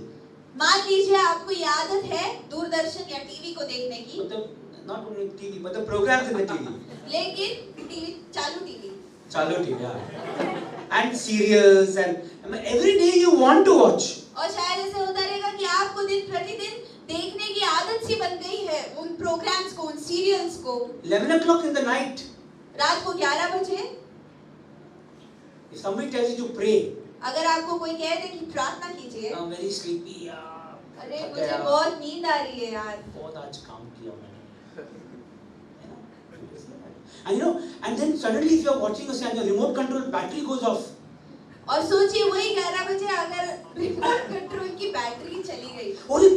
मान लीजिए आपको ये आदत है दूरदर्शन या टीवी को देखने की, मतलब not only TV, but the programs in the TV. लेकिन TV TV Chalo TV, yeah. And serials and I mean, every day you want to watch. और शायद ऐसे होता रहेगा कि आपको दिन प्रतिदिन देखने की आदत सी बन गई है उन प्रोग्राम्स को, उन सीरियल्स को। 11 o'clock in the night. रात को 11 बजे If somebody tells you to pray, अगर आपको कोई कह दे कि प्रार्थना कीजिए, I'm very sleepy, अरे मुझे बहुत नींद आ रही है यार, बहुत आज काम किया मैंने. And you know, and then suddenly if you are watching a channel, the remote control battery goes off. और सोचिए वही 11 बजे अगर रिमोट कंट्रोल की बैटरी चली गई, अरे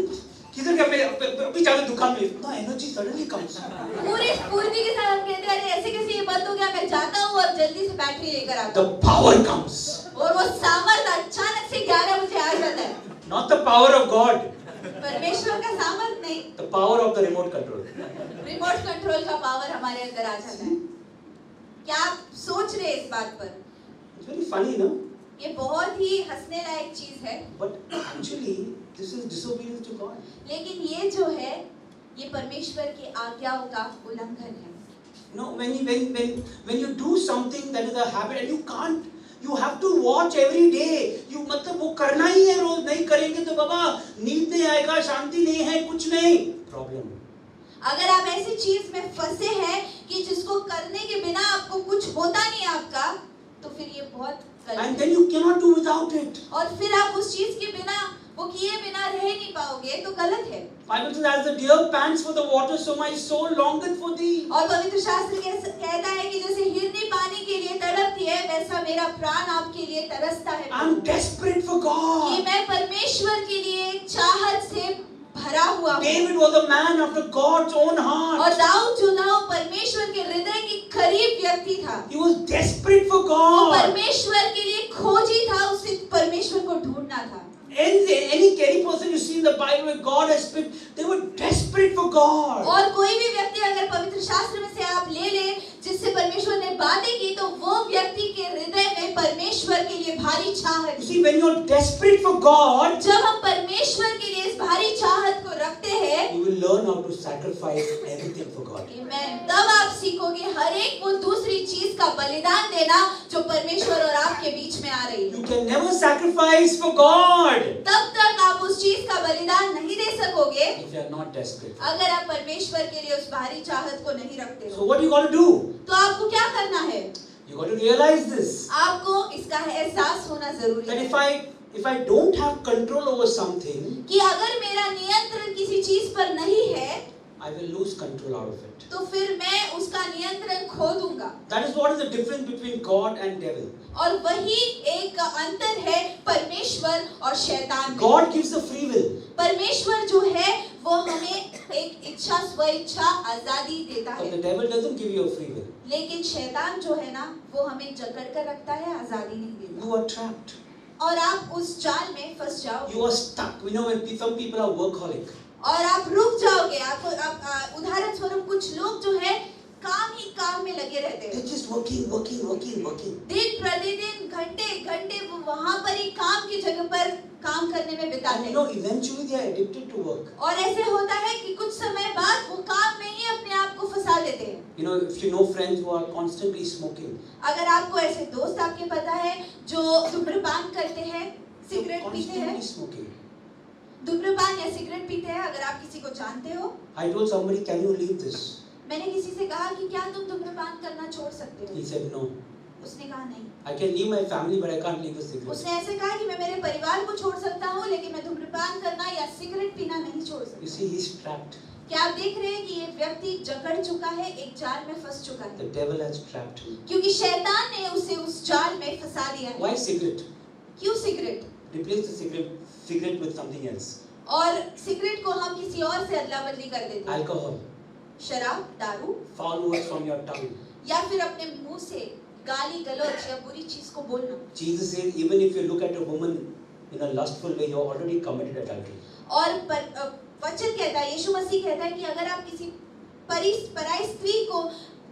किधर गया? मैं अभी चालू दुकान में, इतना एनर्जी सडनली कम्स. पूरी स्फूर्ति के साथ हम कहते हैं अरे ऐसे कैसे ये बंद हो गया, मैं जाता हूँ और जल्दी से बैटरी लेकर आता The हूँ, power comes. और वो सामर्थ अचानक से 11 बजे आ जाता है। Not the power of God. परमेश्वर का सामर्थ नहीं, The power of the remote control. Remote control का पावर हमारे अंदर आ जाता है। क्या आप सोच रहे हैं इस बात पर? It's very funny, no? ये बहुत ही हंसने लायक चीज है, But actually, this is disobedience to God. लेकिन ये जो है ये परमेश्वर की आज्ञाओं का उल्लंघन है। No, when you do something that is a habit and you can't, you have to watch every day. You मतलब वो करना ही है, रोज नहीं करेंगे तो बाबा नींद नहीं आएगा, शांति नहीं है, कुछ नहीं, प्रॉब्लम। अगर आप ऐसी चीज में फंसे हैं कि जिसको करने के बिना आपको कुछ होता नहीं आपका, तो फिर ये बहुत गलत And है। then you cannot do without it. और फिर आप उस चीज के बिना, वो किए बिना रह नहीं पाओगे, तो गलत है। Bible says, as the deer pants for the water, so my soul longeth for thee. और पवित्र शास्त्र कहता है कि जैसे हिरनी पानी के लिए तड़पती है, वैसा मेरा प्राण आपके लिए तरसता है। I'm desperate for कि God. मैं परमेश्वर के लिए चाहत से भरा हुआ हूँ। David was a man after God's own heart. और दाऊद जो था वो परमेश्वर के हृदय के करीब व्यक्ति था। He was desperate for वो God. परमेश्वर के लिए खोजी था, उसे परमेश्वर को ढूंढना था। Any person you see in the Bible where God has spoken, they were desperate for God. और कोई भी व्यक्ति अगर पवित्र शास्त्र में से आप ले ले जिससे परमेश्वर ने बातें की, तो वो व्यक्ति के हृदय में परमेश्वर के लिए भारी चाहत। You see, when you're desperate for God, जब हम परमेश्वर के लिए इस भारी चाहत को रखते हैं, you will learn how to sacrifice everything for God. तब आप सीखोगे हर एक वो दूसरी चीज का बलिदान देना जो परमेश्वर और आपके बीच में आ रही है। You can never sacrifice for God तब तक आप उस चीज का बलिदान नहीं दे सकोगे if you are not desperate. अगर आप परमेश्वर के लिए उस भारी चाहत को नहीं रखते So हो। what you got to do? तो आपको क्या करना है? You got to realize this. आपको इसका एहसास होना जरूरी That है if I don't have control over something, कि अगर मेरा नियंत्रण किसी चीज पर नहीं है, I will lose control out of it. तो फिर मैं उसका नियंत्रण खो दूंगा। That is what is the difference between God and devil. और वही एक अंतर है परमेश्वर और शैतान में। God gives the free will. परमेश्वर जो है वो हमें एक इच्छा, स्व इच्छा, आजादी देता But है, the devil doesn't give you a free will. लेकिन शैतान जो है ना वो हमें जकड़ कर रखता है, आजादी नहीं देता। You are trapped. और आप उस जाल में फंस जाओगे You are stuck. We know when some people are workaholic. और आप रुक जाओगे। आप उदाहरण स्वरूप कुछ लोग जो है काम ही काम में लगे रहते हैं। They're just working. दिन प्रतिदिन घंटे वो वहाँ पर ही काम की जगह पर काम करने में बिताते And हैं। you know, eventually they are addicted to work. और ऐसे होता है कि कुछ समय बाद वो काम में ही अपने आप को फंसा लेते हैं। You know, if you know friends who are constantly smoking, अगर आपको ऐसे दोस्त आपके पता है जो धूम्रपान करते हैं, सिगरेट पीते हैं, constantly smoking. धूम्रपान या सिगरेट पीते हैं, अगर आप किसी को जानते हो, I told somebody, can you leave this? मैंने किसी से कहा कि क्या तुम धूम्रपान करना छोड़ सकते हो? He said no. उसने कहा नहीं। I can leave my family, but I can't leave the cigarette. उसने ऐसे कहा कि मैं मेरे परिवार को छोड़ सकता हूँ, लेकिन मैं धूम्रपान करना या सिगरेट पीना नहीं छोड़ सकता। You see, he's trapped. क्या आप देख रहे हैं कि ये व्यक्ति जकड़ चुका है, एक जाल में फंस चुका है, The devil has trapped him. क्योंकि शैतान ने उसे उस जाल में फंसा दिया है। Why cigarette? क्यों cigarette? Replace the cigarette with something else. और सिगरेट को हम किसी और से अदला बदली कर देते हैं। Alcohol. शराब, दारू, Foul words from your tongue. या फिर अपने मुंह से गाली गलौज या बुरी चीज को बोलना। Jesus says, even if you look at a woman in a lustful way, you are already committed adultery. और वचन कहता है, यीशु मसीह कहता है कि अगर आप किसी पराई स्त्री को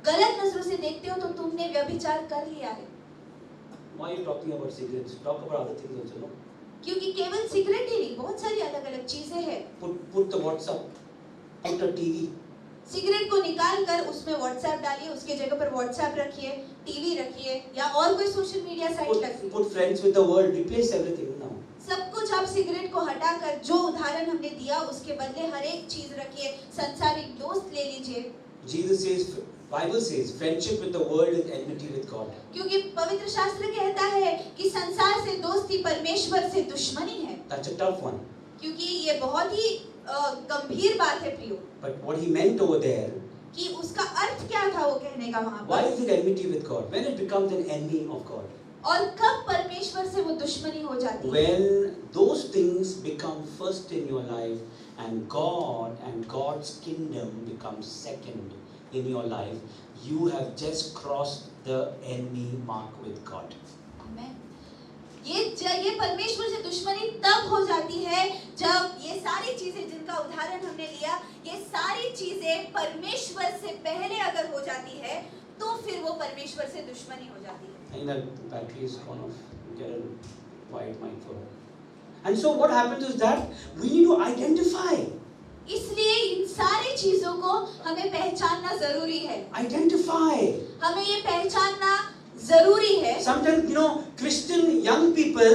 गलत नजरों से देखते हो तो तुमने व्यभिचार कर लिया है। Why are you talking about cigarettes? Talk about other things also, no? क्योंकि केवल सिगरेट ही नहीं, बहुत सारी अलग अलग चीजें हैं। Put the WhatsApp, put a TV. Cigarette को निकाल कर उसमें व्हाट्सएप डालिए, उसके जगह पर व्हाट्सएप रखिए, टीवी रखिए या और कोई सोशल मीडिया साइट रखिए। Put friends with the world. Replace everything now. सब कुछ आप सिगरेट को हटाकर जो उदाहरण हमने दिया उसके बदले हर एक चीज रखिए, संसारिक दोस्त ले लीजिए। Jesus says, Bible says, friendship with the world is enmity with God. क्योंकि पवित्र शास्त्र कहता है कि संसार से दोस्ती परमेश्वर से दुश्मनी है। That's a tough one. क्योंकि ये बहुत ही गंभीर बात है प्रियो। But what he meant over there, कि उसका अर्थ क्या था वो कहने का वहाँ why पर? is it enmity with God? When it becomes an enemy of God. और कब परमेश्वर से वो दुश्मनी हो जाती है? When those things become first in your life and God and God's kingdom becomes second in your life, you have just crossed the enemy mark with God. आमेन। ये परमेश्वर से दुश्मनी तब हो जाती है जब ये सारी चीजें परमेश्वर से पहले अगर हो जाती है तो फिर वो परमेश्वर से दुश्मनी हो जाती है। I think that the battery is gone off. Get a white mic for her. And so what happens is that we need to identify. इसलिए इन सारी चीजों को हमें पहचानना जरूरी है। Identify. हमें ये पहचानना जरूरी है। Sometimes, Christian young people,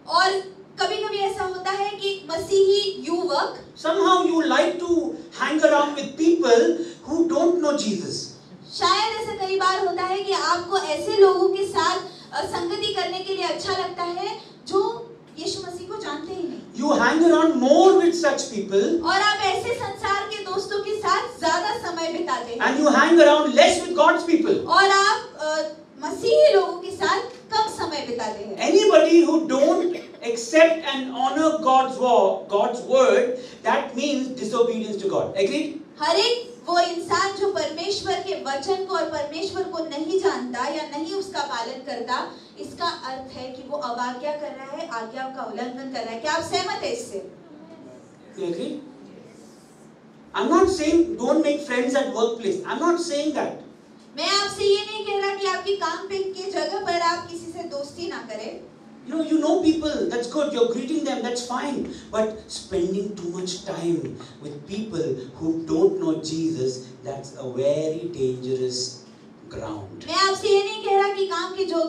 और कभी-कभी ऐसा होता है कि मसीही युवक somehow you like to hang around with people who don't know Jesus. शायद ऐसा कई बार होता है कि आपको ऐसे लोगों के साथ संगति करने के लिए अच्छा लगता है जो यीशु मसीह को जानते ही नहीं। You hang around more with such people. और आप ऐसे संसार के दोस्तों के साथ ज्यादा समय बिताते हैं। And you hang around less with God's people. और आप मसीही लोगों के साथ कम समय बिताते हैं। Anybody who don't accept and honor God's word, that means disobedience to God. Agreed? हर एक वो इंसान जो परमेश्वर के वचन को और परमेश्वर को नहीं जानता या नहीं उसका पालन करता, इसका अर्थ है कि वो अवाज्ञा कर रहा है, आज्ञाओं का उल्लंघन कर रहा है। क्या आप सहमत हैं इससे? You agree? I'm not saying don't make friends at workplace. I'm not saying that. मैं आपसे ये नहीं कह रहा कि आपकी काम पे की जगह पर आप किसी से दोस्ती ना करें। You know people, that's good. You're greeting them, that's fine. But spending too much time with people who don't know Jesus, that's a very dangerous ground. मैं आपसे ये नहीं कह रहा कि काम की जो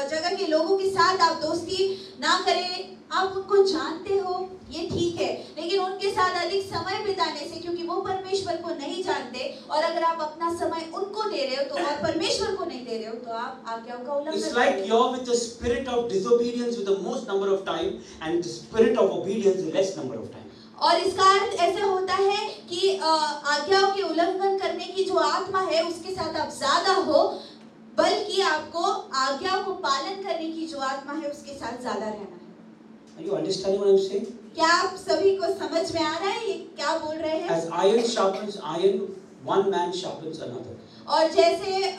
जगह के लोगों के साथ आप दोस्ती ना करें। आप उनको जानते हो, ये ठीक है, लेकिन उनके साथ अधिक समय बिताने से, क्योंकि वो परमेश्वर को नहीं जानते, और अगर आप अपना समय उनको दे रहे हो तो और परमेश्वर को नहीं दे रहे हो तो आप आज्ञाओं का उल्लंघन कर रहे हो। It's like you're with the spirit of disobedience with the most number of time and the spirit of obedience the less number of time. और इसका अर्थ ऐसे होता है कि आज्ञाओं के उल्लंघन करने की जो आत्मा है उसके साथ आप ज्यादा हो, बल्कि आपको आज्ञाओं को पालन करने की जो आत्मा है उसके साथ ज्यादा रहना है। Are you understanding what I'm saying? क्या आप सभी को समझ में आ रहा है ये क्या बोल रहे हैं? As iron sharpens iron, one man sharpens another. और जैसे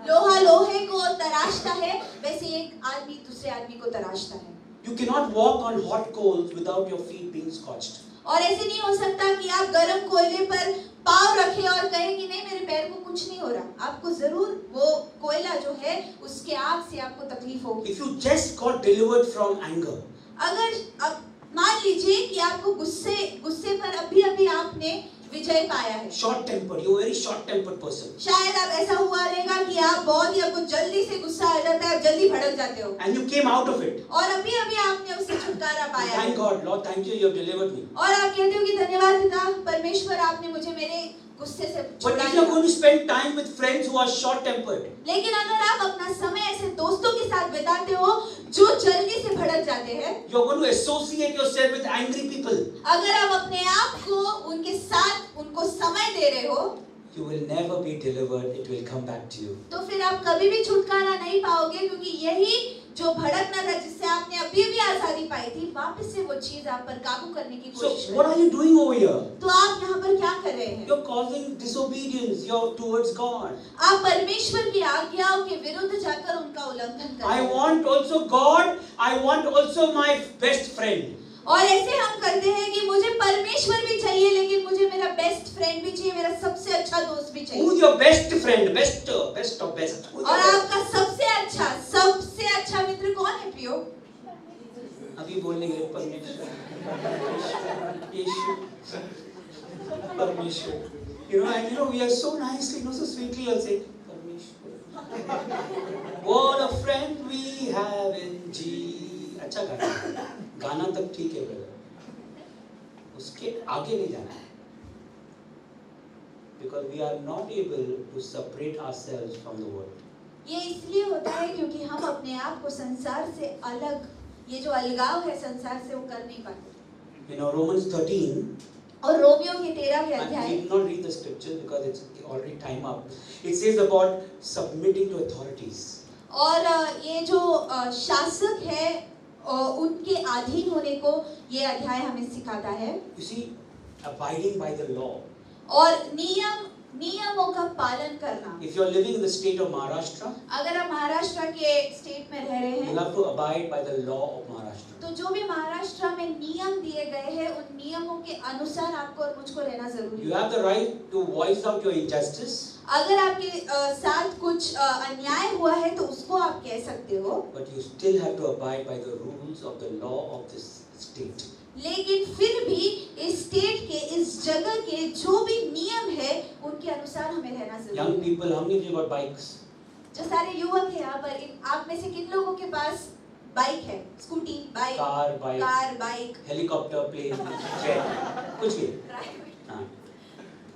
लोहा लोहे को तराशता है, वैसे एक आदमी दूसरे आदमी को तराशता है। You cannot walk on hot coals without your feet being scorched. और ऐसे नहीं हो सकता कि आप गर्म कोयले पर पाँव रखें और कहें कि नहीं मेरे पैर को कुछ नहीं हो रहा। आपको जरूर वो कोयला जो है उसके आग से आपको तकलीफ होगी। If you just got delivered from anger, अगर अब मान लीजिए कि आपको गुस्से पर अभी आपने विजय पाया है। short tempered, you're a very short tempered person. शायद आप ऐसा हुआ रहेगा कि आप बहुत ही आपको जल्दी से गुस्सा आ जाता है, आप जल्दी भड़क जाते हो। And you came out of it. और अभी आपने उससे छुटकारा पाया है। Thank God, Lord, thank you, you have delivered me. और आप कहते हो कि धन्यवाद पिता परमेश्वर, आपने मुझे मेरे गुस्से से But छुड़ा if you're लिया। going to spend time with friends who are short tempered, लेकिन अगर आप अपना समय ऐसे दोस्तों के साथ बिताते हो जो जल्दी से भड़क जाते हैं, you're going to associate yourself with angry people. अगर आप अपने आप को उनके साथ उनको समय दे रहे हो, You will never be delivered, it will come back to you. तो फिर आप कभी भी छुटकारा नहीं पाओगे, क्योंकि यही जो भड़कना था जिससे आपने अभी आजादी पाई थी, वापस से वो चीज आप पर काबू करने की So, कोशिश what कर are you doing over here? तो आप यहाँ पर क्या कर रहे हैं? You're causing disobedience towards God. आप परमेश्वर की आज्ञाओं के विरुद्ध जाकर उनका उल्लंघन कर रहे I हैं। want also God, I want also my best friend. और ऐसे हम करते हैं कि मुझे परमेश्वर भी चाहिए, लेकिन मुझे मेरा बेस्ट फ्रेंड भी चाहिए, मेरा सबसे अच्छा दोस्त भी चाहिए। Who's your best friend? Best of best. Who's और your best? आपका सबसे अच्छा मित्र कौन है प्रियो? अभी बोलने के लिए परमेश्वर, यीशु, परमेश्वर. And we are so nicely, so sweetly all say, परमेश्वर. What a friend we have in Jesus. अच्छा गाना तक ठीक है ब्रदर, उसके आगे नहीं जाना है, because we are not able to separate ourselves from the world. ये इसलिए होता है क्योंकि हम अपने आप को संसार से अलग, ये जो अलगाव है संसार से, वो कर नहीं पाते। Romans 13. और रोमियो के 13वें I अध्याय, did not read the scripture because it's already time up. It says about submitting to authorities. और ये जो शासक है उनके अधीन होने को ये अध्याय हमें सिखाता है। You see, abiding by the law. और नियमों का पालन करना। If you are living in the state of Maharashtra, अगर आप महाराष्ट्र के स्टेट में रह रहे you हैं, have to abide by the law of Maharashtra. तो जो भी महाराष्ट्र में नियम दिए गए हैं उन नियमों के अनुसार आपको और मुझको रहना जरूरी You है। have the right to voice out your injustice, अगर आपके साथ कुछ अन्याय हुआ है तो उसको आप कह सकते हो, but you still have to abide by the rules of the law of this state. लेकिन फिर भी इस स्टेट के, इस जगह के जो भी नियम है उनके अनुसार हमें रहना जरूरी Young है। people, how many of you got bikes? जो सारे युवक हैं यहाँ पर, आप में से किन लोगों के पास बाइक है? Scooty, bike, car, bike, helicopter, plane, jet, कुछ भी। हाँ।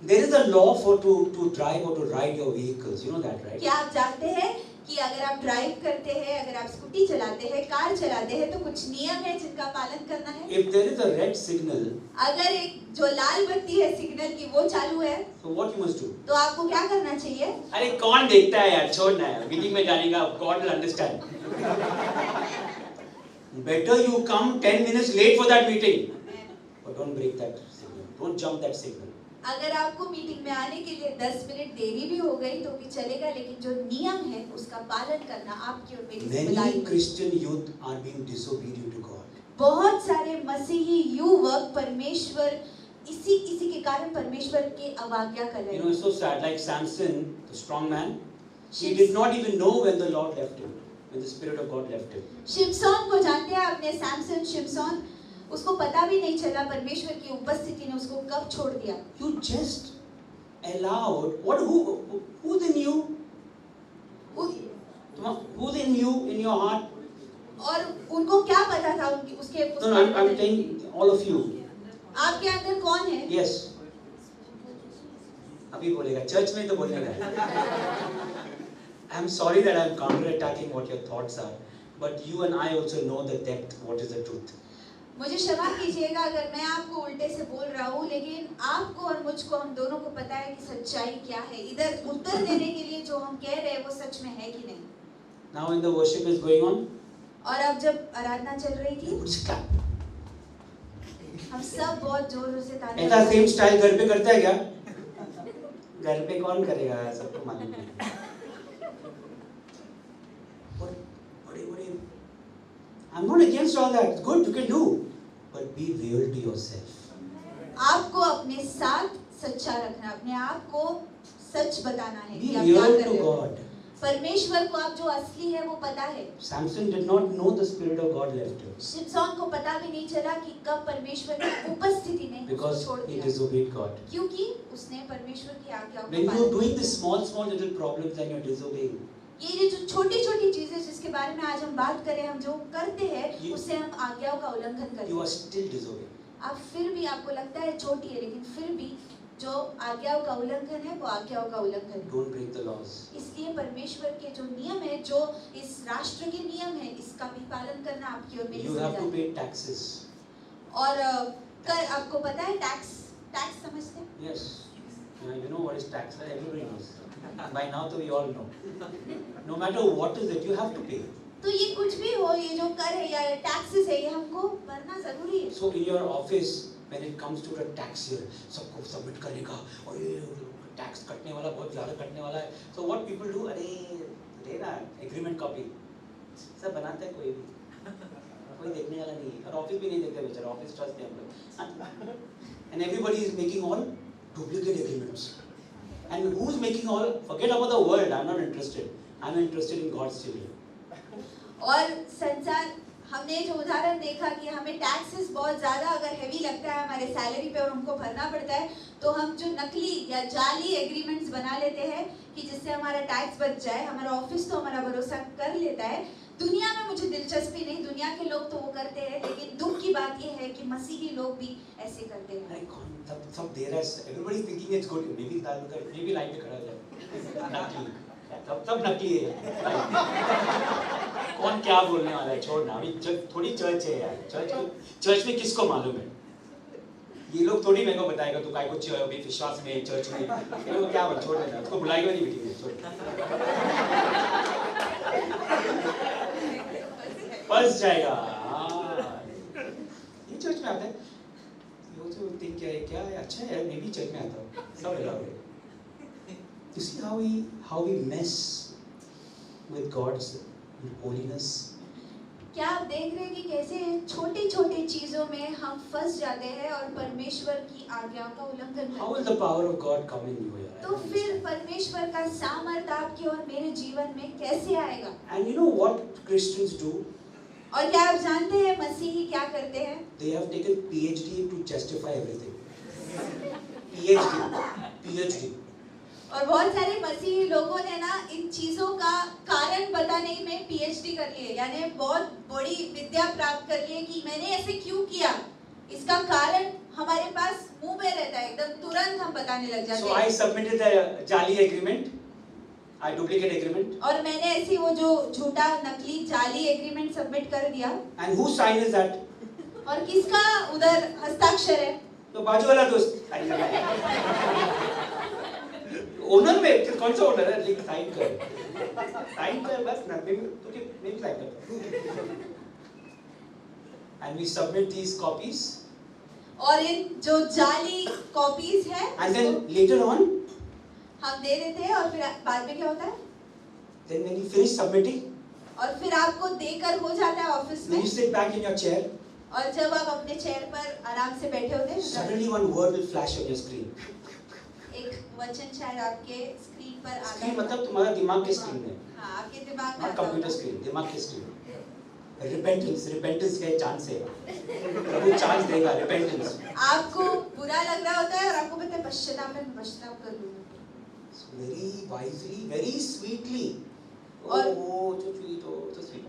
There is a law for to drive or to ride your vehicles. You know that, right? क्या आप जानते हैं कि अगर आप ड्राइव करते हैं, अगर आप स्कूटी चलाते हैं, कार चलाते हैं, तो कुछ नियम है जिनका पालन करना है? If there is a red signal, अगर एक जो लाल बत्ती है सिग्नल की वो चालू है, so what you must do? तो आपको क्या करना चाहिए? अरे कौन देखता है यार, छोड़ना है, मीटिंग में जाने का, God will understand. Better you come 10 minutes late for that meeting, but don't break that signal. Don't jump that signal. अगर आपको मीटिंग में आने के लिए 10 मिनट देरी भी हो गई तो भी चलेगा, लेकिन जो नियम है उसका पालन करना आपकी और मेरी जिम्मेदारी Many है। Christian youth are being disobedient to God. बहुत सारे मसीही युवक परमेश्वर इसी के कारण परमेश्वर के अवाज्ञा कर रहे You know, हैं। it's so sad. Like Samson, the strong man, he did not even know when the Lord left him, when the Spirit of God left him. शिमशोन को जानते हैं आपने? सैमसन, शिमशोन, उसको पता भी नहीं चला परमेश्वर की उपस्थिति ने उसको कब छोड़ दिया। You just allowed what? Who then you? Who then you in your heart? और उनको क्या पता था उनकी उसके No, no, I'm telling all of you. आपके अंदर कौन है? Yes. अभी बोलेगा, चर्च में तो बोलने का। I'm sorry that I'm counter-attacking what your thoughts are, but you and I also know the depth, what is the truth. मुझे क्षमा कीजिएगा अगर मैं आपको उल्टे से बोल रहा हूँ, लेकिन आपको और मुझको, हम दोनों को पता है कि सच्चाई क्या है। इधर उत्तर देने के लिए जो हम कह रहे हैं वो सच में है कि नहीं। Now when the worship is going on, और अब जब आराधना चल रही थी, हम सब बहुत जोर से ताली ऐसा सेम स्टाइल घर पे करता है क्या? घर पे कौन करेगा, सबको मालूम है। बड़े I'm not against all that. It's good, you can do, but be real to yourself. आपको अपने साथ सच्चा रखना, अपने आप को सच बताना है Be कि आप क्या real कर to रहे हो। God. परमेश्वर को आप जो असली है वो पता है। Samson did not know the Spirit of God left him शिमशोन को पता भी नहीं चला कि कब परमेश्वर की उपस्थिति ने उसको because छोड़ he दिया, disobeyed God. क्योंकि उसने परमेश्वर की आज्ञाओं When का you're पालन doing the small little problems and you're disobeying, ये जो छोटी-छोटी चीजें जिसके बारे में आज हम बात करें, हम जो करते हैं उससे हम आज्ञाओं का उल्लंघन करते you are हैं। still disobeying. आप फिर भी, आपको लगता है छोटी है, लेकिन फिर भी जो आज्ञाओं का उल्लंघन है वो आज्ञाओं का उल्लंघन है। Don't break the laws. इसलिए परमेश्वर के जो नियम है, जो इस राष्ट्र के नियम है, इसका भी पालन करना आपकी और मेरी You have to जिम्मेदारी pay taxes. और कर, आपको पता है टैक्स समझते हैं? Yes. You know what is tax? Everybody knows. By now, we all know. No matter what is it, you have to pay. तो ये कुछ भी हो, ये जो कर है या टैक्सेस है, ये हमको भरना जरूरी है। So in your office, when it comes to the tax year, सबको सबमिट करने का और ये टैक्स कटने वाला, बहुत ज़्यादा कटने वाला है। So what people do, अरे लेना एग्रीमेंट कॉपी, सब बनाते हैं कोई भी, कोई देखने वाला नहीं है, और ऑफिस भी नहीं देखते बेचारा, ऑफिस ट्रस्ट है हम लोग, and everybody is making all duplicate agreements. And who's making all? Forget about the world. I'm not interested. I'm interested in God's children. और संसार, हमने जो उदाहरण देखा कि हमें टैक्सेस बहुत ज़्यादा अगर हेवी लगता है हमारे सैलरी पे और हमको भरना पड़ता है, तो हम जो नकली या जाली एग्रीमेंट्स बना लेते हैं कि जिससे हमारा टैक्स बच जाए। हमारा ऑफिस तो हमारा भरोसा कर लेता है। दुनिया में मुझे दिलचस्पी नहीं, दुनिया के लोग तो वो करते हैं, लेकिन दुख की बात ये है कि मसीही लोग भी ऐसे करते हैं। सब दे रहा है, everybody is thinking it's good. Maybe line में खड़ा हो जाए, नकली, सब नकली है। कौन क्या बोलने वाला है, छोड़ना। अभी थोड़ी चर्च है यार, चर्च में किसको मालूम है? ये लोग थोड़ी मेरे को बताएगा तू काय कुछ अभी विश्वास में चर्च में, ये लोग क्या बोल, छोड़ देना, उसको बुलाएगा नहीं मीटिंग में, छोड़। फंस जाएगा। ये चर्च में आता है, वो तो थिंक क्या है, अच्छा है, मैं भी चर्च में आता हूँ, सब लगा हुए। You see how we mess with God's holiness. क्या आप देख रहे हैं कि कैसे छोटी छोटी चीजों में हम फंस जाते हैं और परमेश्वर की आज्ञाओं का उल्लंघन How करते will हैं? the power of God come in you here? I तो don't फिर understand. परमेश्वर का सामर्थ आपके और मेरे जीवन में कैसे आएगा? And you know what Christians do? और क्या आप जानते हैं मसीही क्या करते हैं? They have taken PhD to justify everything. PhD. और बहुत सारे मसीही लोगों ने ना इन चीजों का कारण बताने में पीएचडी कर लिए, यानी बहुत बड़ी विद्या प्राप्त कर लिए कि मैंने ऐसे क्यों किया। इसका कारण हमारे पास मुंह में रहता है, एकदम तुरंत हम बताने लग जाते So हैं। I submitted the jali agreement, I duplicate agreement. और मैंने ऐसी वो जो झूठा नकली जाली एग्रीमेंट सबमिट कर दिया। And whose sign is that? और किसका उधर हस्ताक्षर है? तो बाजू वाला दोस्त साइन कर रहा है। ओनर में कौन सा ओनर है? लिख साइन कर बस ना, मैं साइन कर। And we submit these copies. और इन जो जाली कॉपीज है And then later on, हम दे देते हैं और फिर बाद में क्या होता है? then when you finish submitting, और फिर आपको देकर हो जाता है ऑफिस में, when you sit back in your chair, और जब आप अपने चेयर पर आराम से बैठे होते हैं, suddenly one word will flash on your screen. एक वचन शायद आपके स्क्रीन पर आता स्क्रीन है। मतलब तुम्हारा दिमाग के स्क्रीन है, हाँ, आपके दिमाग में not आता computer होगा। screen, दिमाग के स्क्रीन। repentance के चांस है, प्रभु चांस देगा repentance। आपको बुरा लग रहा होता है और आपको पता है पश्चाताप कर लूँगा। Very wisely, very sweetly. और- Oh, so sweet, oh, so sweet.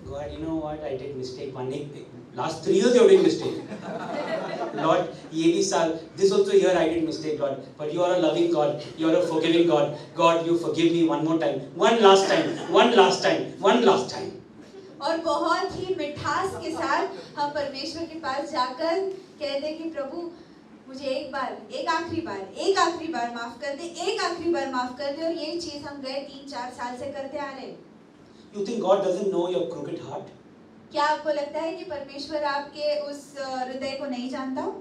God, you know what? I did mistake one day. Last 3 years you're doing mistake. Lord, ये भी साल, this also year I did mistake, Lord. But you are a loving God. You are a forgiving God. God, you forgive me one more time, one last time, one last time, one last time. और बहुत ही मिठास के साथ हम परमेश्वर के पास जाकर कहते हैं कि प्रभु मुझे एक आखिरी बार माफ कर दे, एक आखिरी बार माफ कर दे। और यही चीज हम गए 3-4 साल से करते आ रहे हैं। You think God doesn't know your crooked heart? क्या आपको लगता है कि परमेश्वर आपके उस हृदय को नहीं जानता?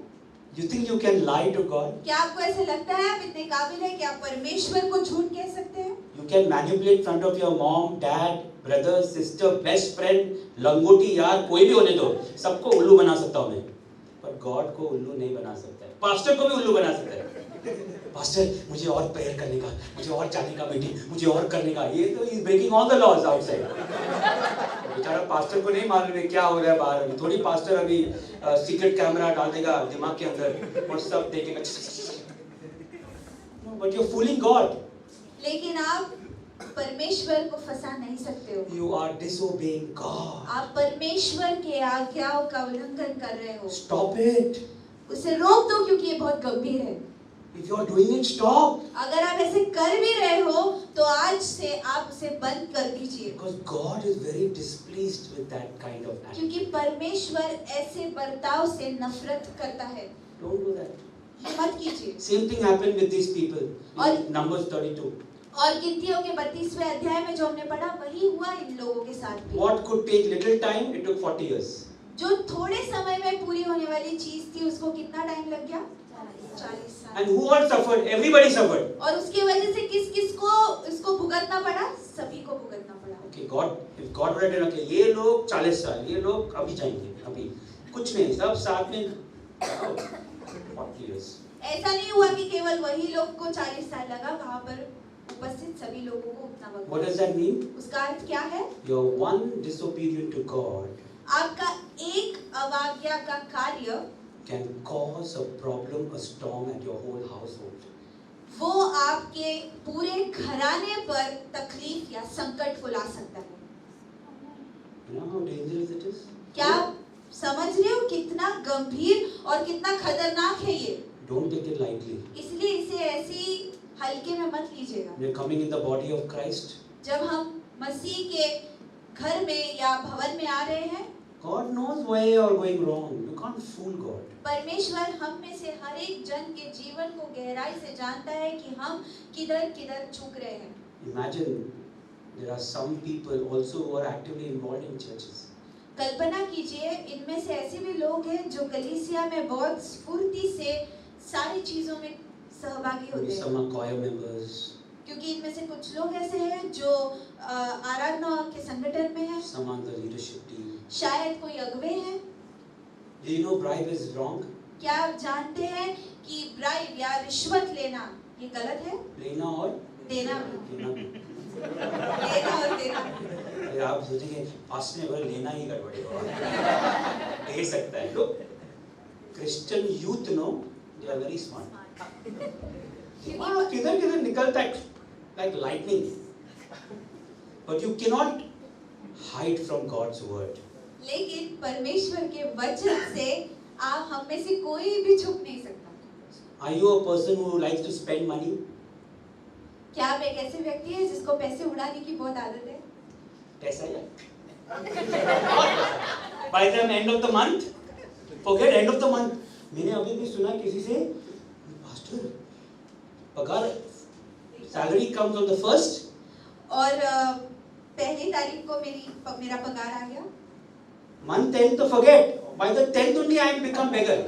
You think you can lie to God? क्या आपको ऐसे लगता है आप इतने काबिल हैं कि आप परमेश्वर को झूठ कह सकते हैं? You can manipulate front of your mom, dad, brother, sister, best friend, लंगोटी यार कोई भी होने दो, सबको उल्लू बना सकता हूँ मैं, पर गॉड को उल्लू नहीं बना सकता है। पास्टर को भी उल्लू बना सकता है। पास्टर मुझे और प्रेयर करने का, मुझे और जाने का मीटिंग, मुझे और करने का, ये तो is breaking all the laws outside. बेचारा पास्टर को नहीं मालूम है क्या हो रहा है बाहर। अभी थोड़ी पास्टर अभी सीक्रेट कैमरा डाल देगा दिमाग के अंदर और सब देखेगा। But you are fooling God. लेकिन आप परमेश्वर को फंसा नहीं सकते हो। You are disobeying God. आप परमेश्वर के आज्ञाओं का उल्लंघन कर रहे हो। Stop it. उसे रोक दो क्योंकि ये बहुत गंभीर है। If you are doing it, stop. अगर आप ऐसे कर भी रहे हो तो आज से आप उसे बंद कर दीजिए। Because God is very displeased with that kind of act. क्योंकि परमेश्वर ऐसे बर्ताव से नफरत करता है। Don't do that. ये मत कीजिए। Same thing happened with these people. और- In Numbers 32. और गिनतियों के 32वें अध्याय में जो हमने पढ़ा वही हुआ इन लोगों के साथ भी। What could take little time, it took 40 years. जो थोड़े समय में पूरी होने वाली चीज थी उसको कितना टाइम लग गया? 40 साल। And who all suffered? Everybody suffered. और उसकी वजह से किस किस को इसको भुगतना पड़ा? सभी को भुगतना पड़ा। Okay, God, if God would have done, okay, ये लोग 40 साल, ये लोग अभी जाएंगे, अभी कुछ नहीं, सब साथ में 40 years. ऐसा नहीं हुआ कि केवल वही लोग को 40 साल लगा, वहाँ पर उपस्थित सभी लोगों को उतना वक्त। What does that mean? उसका अर्थ क्या है? You're one disobedient to God आपका एक अवाज्ञा का कार्य can cause a problem, a storm at your whole household. वो आपके पूरे घराने पर तकलीफ या संकट को ला सकता है। You know how dangerous it is? क्या आप समझ रहे हो कितना गंभीर और कितना खतरनाक है ये? Don't take it lightly. इसलिए इसे ऐसी हल्के में मत लीजिएगा। We're coming in the body of Christ. जब हम मसीह के घर में या भवन में आ रहे हैं, God knows where you are going wrong. You can't fool God. परमेश्वर हम में से हर एक जन के जीवन को गहराई से जानता है कि हम किधर किधर चूक रहे हैं। Imagine there are some people also who are actively involved in churches. कल्पना कीजिए इनमें से ऐसे भी लोग हैं जो कलीसिया में बहुत स्फूर्ति से सारी चीजों में सहभागी Maybe होते some हैं। are choir members. क्योंकि इनमें से कुछ लोग ऐसे हैं जो आराधना के संगठन में हैं, some on the leadership team. शायद कोई अगुवे हैं। Do you know bribe is wrong? क्या आप जानते हैं कि ब्राइब या रिश्वत लेना ये गलत है? लेना और देना भी, देना भी. लेना और देना भी। अरे आप सोचेंगे पास्ट में अगर लेना ही गड़बड़ी होगा, दे सकता है. लोग Christian youth no they are very smart. दिमाग किधर किधर निकलता है like lightning. But you cannot hide from God's word. लेकिन परमेश्वर के वचन से आप हम में से कोई भी छुप नहीं सकता। Are you a person who likes to spend money? क्या आप एक ऐसे व्यक्ति हैं जिसको पैसे उड़ाने की बहुत आदत है? पैसा या? By the end of the month, forget end of the month. मैंने अभी भी सुना किसी से, पास्टर, पगार, salary comes on the first. और पहली तारीख को मेरा पगार आ गया। Month end तो forget. By the 10th only I am become beggar.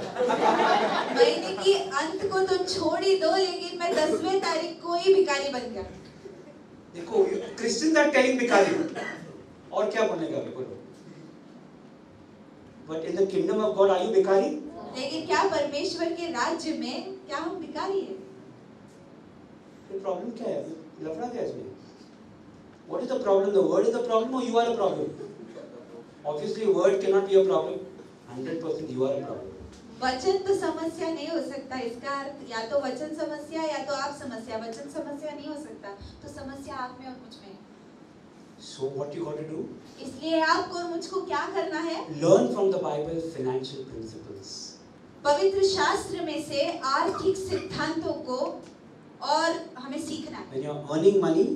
महीने की अंत को तो छोड़ ही दो, लेकिन मैं 10वें तारीख को ही भिखारी बन गया। देखो, Christians are telling भिखारी, और क्या बनेगा अभी बोलो? But in the kingdom of God, are you भिखारी? लेकिन क्या परमेश्वर के राज्य में क्या हम भिखारी हैं? फिर प्रॉब्लम क्या है? लफड़ा क्या है इसमें? What is the problem? The word is the problem or you are a problem? Obviously, word cannot be a problem. 100% you are a problem. वचन तो समस्या नहीं हो सकता। इसका अर्थ या तो वचन समस्या या तो आप समस्या। वचन समस्या नहीं हो सकता, तो समस्या आप में और मुझ में है। So what you got to do? इसलिए आपको और मुझको क्या करना है? Learn from the Bible financial principles. पवित्र शास्त्र में से आर्थिक सिद्धांतों को और हमें सीखना है। When you are earning money,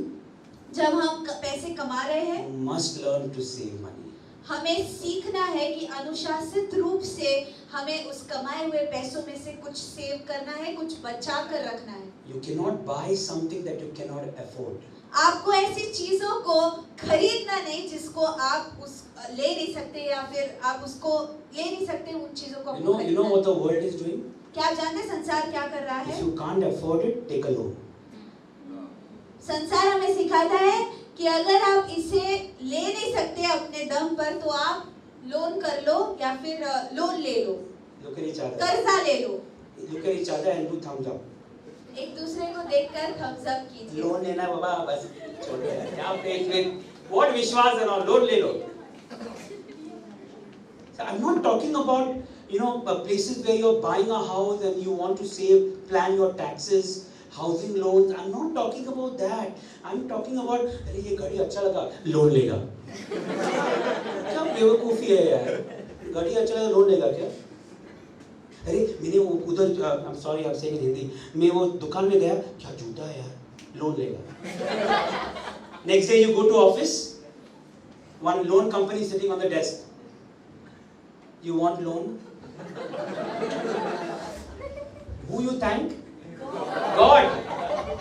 जब हम पैसे कमा रहे हैं, you must learn to save money. हमें सीखना है कि अनुशासित रूप से हमें उस कमाए हुए पैसों में से कुछ सेव करना है, कुछ बचा कर रखना है। You cannot buy something that you cannot afford. आपको ऐसी चीजों को खरीदना नहीं जिसको आप उस ले नहीं सकते, या फिर आप उसको ले नहीं सकते उन चीजों को। You know what the world is doing? क्या आप जानते हैं संसार क्या कर रहा है? If you can't afford it, take a loan. संसार हमें सिखाता है कि अगर आप इसे ले नहीं सकते अपने दम पर, तो आप लोन कर लो या फिर लोन ले लो, Look at each other. कर्जा ले लो। Look at each other and do thumbs up. एक दूसरे को देखकर थम्स अप कीजिए। लोन लेना है बाबा, बस छोड़ दो यार। क्या फेथ व्हाट विश्वास है ना, लोन ले लो। So I'm not talking about, you know, places where you're buying a house and you want to save, plan your taxes, housing loans. I'm not talking about that. I'm talking about, अरे ये गाड़ी अच्छा लगा, loan लेगा। क्या बेवकूफी है यार? गाड़ी अच्छा लगा, लोन लेगा क्या? अरे मैंने उधर, I'm sorry I'm saying in Hindi, मैं वो दुकान में गया, क्या जूता है यार, लोन लेगा। Next day you go to office, one loan company sitting on the desk. You want loan? Who you thank? God.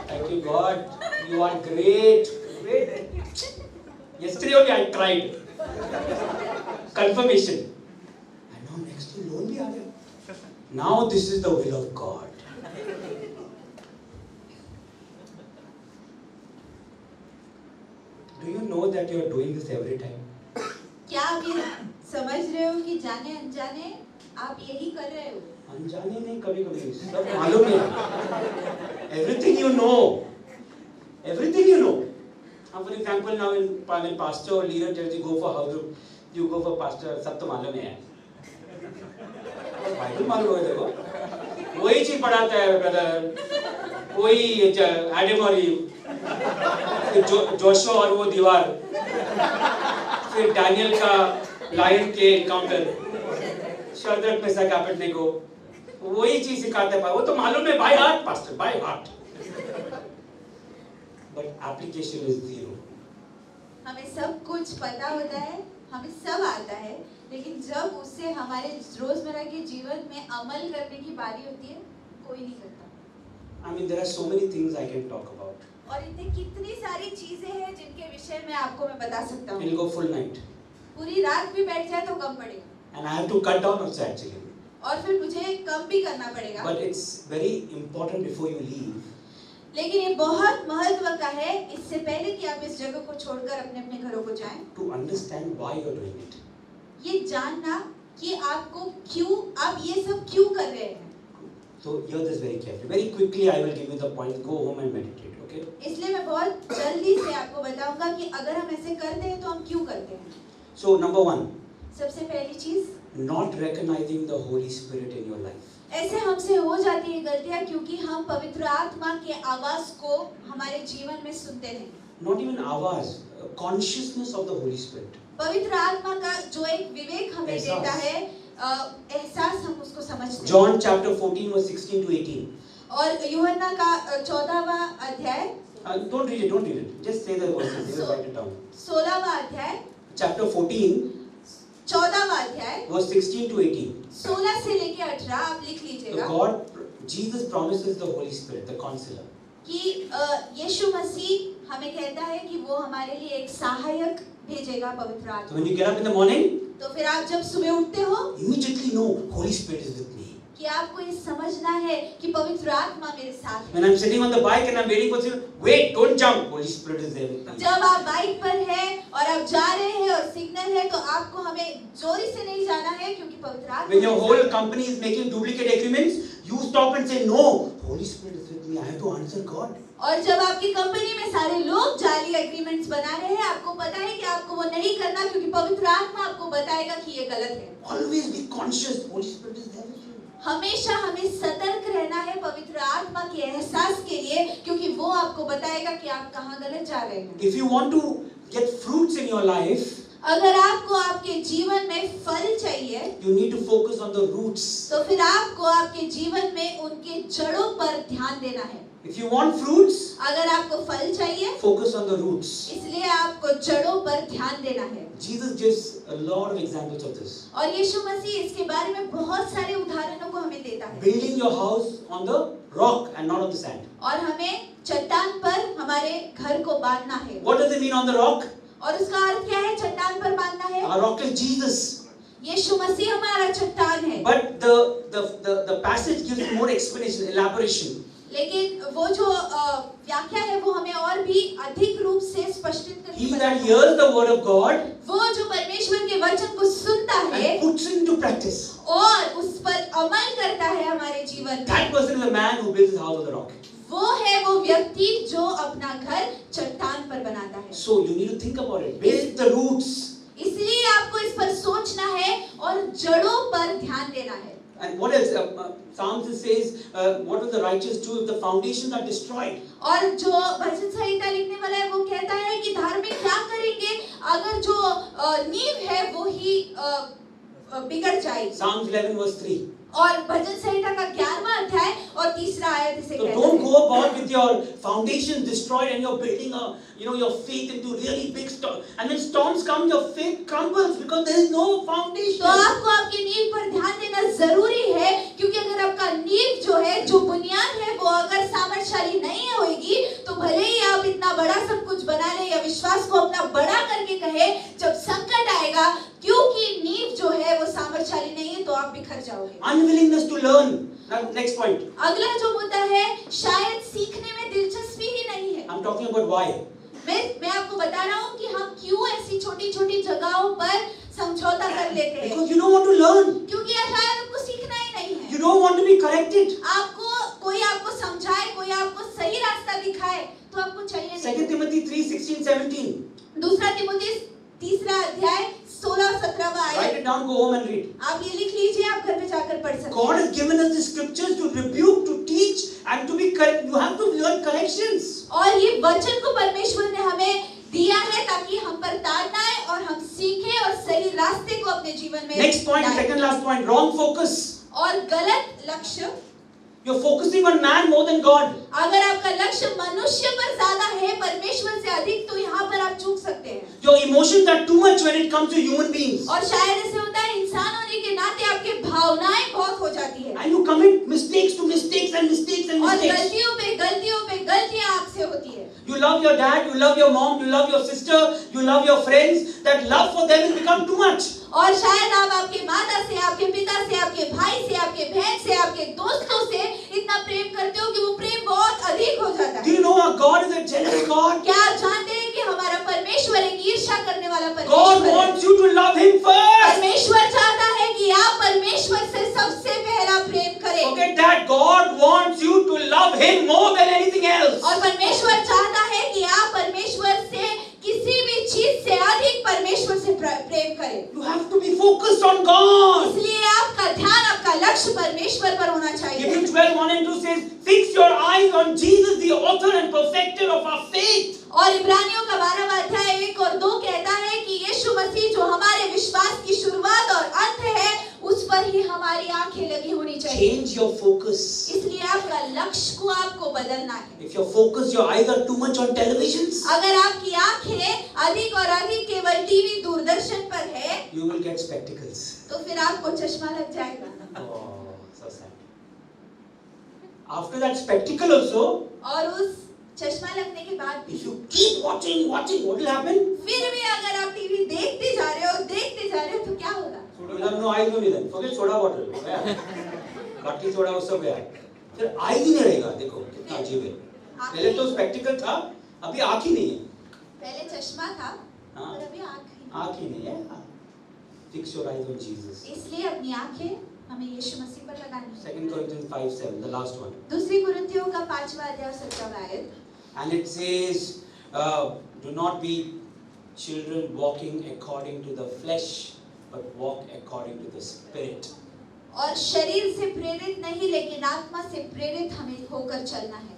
Thank you God. You are great. Great. Yesterday only I tried. Confirmation. And now next day loan bhi aa gaya. Now this is the will of God. Do you know that you are doing this every time? क्या आप ये समझ रहे हो कि जाने अनजाने आप यही कर रहे हो? अनजाने नहीं, कभी कभी सब मालूम है। Everything you know. Everything you know. For example, now when pastor or leader tells you go for house group, you go for pastor, सब तो मालूम है। बाइबल मालूम है देखो, वही चीज पढ़ाता है ब्रदर, वही एडम और ईव, फिर जोशुआ और वो दीवार, फिर डैनियल का लायन के एनकाउंटर, शद्रक मेशक अबेदnego, वही चीज सिखाता है। वो तो मालूम है by heart pastor, by heart, but application is zero. हमें सब कुछ पता होता है, हमें सब आता है, लेकिन जब उससे हमारे रोजमर्रा के जीवन में अमल करने की बारी होती है, कोई नहीं करता। I mean, there are so many things I can talk about. और इतनी कितनी सारी चीजें हैं जिनके विषय में आपको मैं बता सकता हूँ। We'll go full night. पूरी रात भी बैठ जाए तो कम पड़ेगा। And I have to cut down also actually. और फिर मुझे कम भी करना पड़ेगा। But it's very important before you leave. लेकिन ये बहुत महत्व का है, इससे पहले कि आप इस जगह को छोड़कर अपने अपने घरों को जाएं, to understand why you're doing it. ये जानना कि आपको क्यों, आप ये सब क्यों कर रहे हैं। So hear this very carefully. Very quickly I will give you the point. Go home and meditate. Okay? इसलिए मैं बहुत जल्दी से आपको बताऊंगा कि अगर हम ऐसे करते हैं तो हम क्यों करते हैं। So number one, सबसे पहली चीज, not recognizing the Holy Spirit in your life. ऐसे हमसे हो जाती है गलतियां क्योंकि हम पवित्र आत्मा के आवाज को हमारे जीवन में सुनते नहीं। Not even आवाज, consciousness of the Holy Spirit. पवित्र आत्मा का जो एक विवेक हमें एहसास। देता है, एहसास, हम उसको समझते हैं। John chapter 14 verse 16 to 18. और यूहन्ना का 14वां अध्याय, Don't read it. Just say the verses. You will write it down. 16वां अध्याय, Chapter 14 14वां अध्याय, verse 16 to 18. 16 से लेके 18 आप लिख So लीजिएगा Jesus promises the Holy Spirit, the counselor. कि यीशु मसीह हमें कहता है कि वो हमारे लिए एक सहायक भेजेगा, पवित्र So आत्मा। when you get up in the morning, तो फिर आप जब सुबह उठते हो immediately know Holy Spirit is with me. कि आपको ये समझना है कि पवित्र आत्मा मेरे साथ है। When I'm sitting on the bike and I'm waiting for you, wait, don't jump. Holy Spirit is there with me. जब आप बाइक पर हैं और आप जा रहे हैं और सिग्नल है, तो आपको हमें जोरी से नहीं जाना है क्योंकि पवित्र आत्मा When your मेरे whole साथ है। company is making duplicate agreements, you stop and say, no, Holy Spirit is with me. I have to answer God. और जब आपकी कंपनी में सारे लोग जाली एग्रीमेंट्स बना रहे हैं, आपको पता है कि आपको वो नहीं करना क्योंकि पवित्र आत्मा आपको बताएगा कि ये गलत है। Always be conscious. Holy Spirit is there with you. हमेशा हमें सतर्क रहना है पवित्र आत्मा के एहसास के लिए, क्योंकि वो आपको बताएगा कि आप कहाँ गलत जा रहे हैं। If you want to get fruits in your life, अगर आपको आपके जीवन में फल चाहिए, you need to focus on the roots. तो फिर आपको आपके जीवन में उनके जड़ों पर ध्यान देना है। If you want fruits, अगर आपको फल चाहिए, focus on the roots. इसलिए आपको जड़ों पर ध्यान देना है। Jesus gives a lot of examples of this. और यीशु मसीह इसके बारे में बहुत सारे उदाहरणों को हमें देता है। Building your house on the rock and not on the sand. और हमें चट्टान पर हमारे घर को बांधना है। What does it mean on the rock? और उसका अर्थ क्या है, चट्टान पर बांधना है? Our rock is Jesus. यीशु मसीह हमारा चट्टान है। But the passage gives more explanation, elaboration. लेकिन वो जो व्याख्या है वो हमें और भी अधिक रूप से स्पष्टित करके He बताता that है। hears the word of God वो जो परमेश्वर के वचन को सुनता है and puts it into practice, और उस पर अमल करता है हमारे जीवन में, that person is a man who builds his house on the rock. वो है वो व्यक्ति जो अपना घर चट्टान पर बनाता है। So you need to think about it. Build the roots. इसलिए आपको इस पर सोचना है और जड़ों पर ध्यान देना है। And what else? Psalms says, what will the righteous do if the foundations are destroyed? और जो भजन संहिता लिखने वाला है वो कहता है कि धार्मिक क्या करेंगे अगर जो नींव है वो ही बिगड़ जाए। Psalms 11 verse 3. और भजन संहिता का 11वां अध्याय और 3रा आयत इसे So कहता don't है। go about with your foundation destroyed and you're building your faith into really big storm. And when storms come, your faith crumbles because there is no foundation. तो आपको आपकी नींव पर ध्यान देना जरूरी है, क्योंकि अगर आपका नींव जो है, जो बुनियाद है, वो अगर सामर्थ्यशाली नहीं होगी तो भले ही आप इतना बड़ा सब कुछ बना ले या विश्वास को अपना बड़ा करके कहे, जब संकट आएगा क्योंकि नींव जो है वो सामर्थ्यशाली नहीं है तो आप बिखर जाओगे। Unwillingness to learn. Now, next point. अगला जो मुद्दा है, शायद सीखने में दिलचस्पी ही नहीं है। I'm talking about why. मैं आपको बता रहा हूँ कि हम क्यों ऐसी छोटी-छोटी जगहों पर समझौता कर लेते हैं। Because you don't want to learn. क्योंकि शायद आपको सीखना ही नहीं है। You don't want to be corrected. कोई आपको समझाए, कोई आपको सही रास्ता दिखाए तो आपको चाहिए नहीं। 2 Timothy 3:16-17. दूसरा तिमुथी 3रा अध्याय 16-17 Write आयत। it down, go home and read. आप ये लिख लीजिए, आप घर पे जाकर पढ़ सकते God हैं। has given us the scriptures to rebuke, to teach, and to be correct. You have to learn corrections. और ये वचन को परमेश्वर ने हमें दिया है ताकि हम पर ताड़ना है और हम सीखें और सही रास्ते को अपने जीवन में Next point, लाएं। second last point, wrong focus. और गलत लक्ष्य, You're focusing on man more than God. अगर आपका लक्ष्य मनुष्य पर ज्यादा है परमेश्वर से अधिक, तो यहाँ पर आप चूक सकते हैं। Your emotions are too much when it comes to human beings. और शायद ऐसे होता है, इंसान होने के नाते आपके भावनाएं बहुत हो जाती है And you commit mistakes to mistakes and mistakes and और mistakes. गलतियों पे गलतियां आपसे होती है। You love your dad, you love your mom, you love your sister, you love your friends. That love for them has become too much. और शायद आप आपके माता से, आपके पिता से, आपके भाई से, आपके बहन से, आपके दोस्तों से इतना प्रेम करते हो कि वो प्रेम बहुत अधिक हो जाता है। Do परमेश्वर पर होना चाहिए। Hebrews 12:1-2 says, "Fix your eyes on Jesus, the author and perfecter of our faith." और इब्रानियों का 12वां अध्याय 1 और 2 कहता है कि यीशु मसीह जो हमारे विश्वास की शुरुआत और अंत है, उस पर ही हमारी आंखें लगी होनी चाहिए। Change your focus. इसलिए आपका लक्ष्य को आपको बदलना है। If your focus, your eyes are too much on televisions, अगर आपकी आंखें अधिक और अधिक केवल टीवी दूरदर्शन पर है, you will get spectacles. तो फिर आपको चश्मा लग जाएगा। Oh, so sad. After that spectacle also, और उस चश्मा लगने के बाद भी if you keep watching, what will happen? फिर भी अगर आप टीवी देखते जा रहे हो तो क्या होगा? You will have no eyes only then. Forget soda bottle. गया. बाटली सोडा वो सब गया. फिर आई ही नहीं रहेगा. देखो कितना अजीब है. पहले तो स्पेक्टिकल था, अभी आँख ही नहीं है. पहले चश्मा था, हाँ. और अभी आँख ही नहीं है. Fix your eyes on Jesus. इसलिए अपनी आंखें हमें यीशु मसीह पर लगानी है। 2 Corinthians 5:7, the last one. दूसरी कुरिन्थियों का 5वां अध्याय 7वां आयत। And it says, do not be children walking according to the flesh, but walk according to the Spirit. और शरीर से प्रेरित नहीं लेकिन आत्मा से प्रेरित हमें होकर चलना है।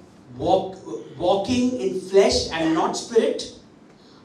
Walking in flesh and not spirit.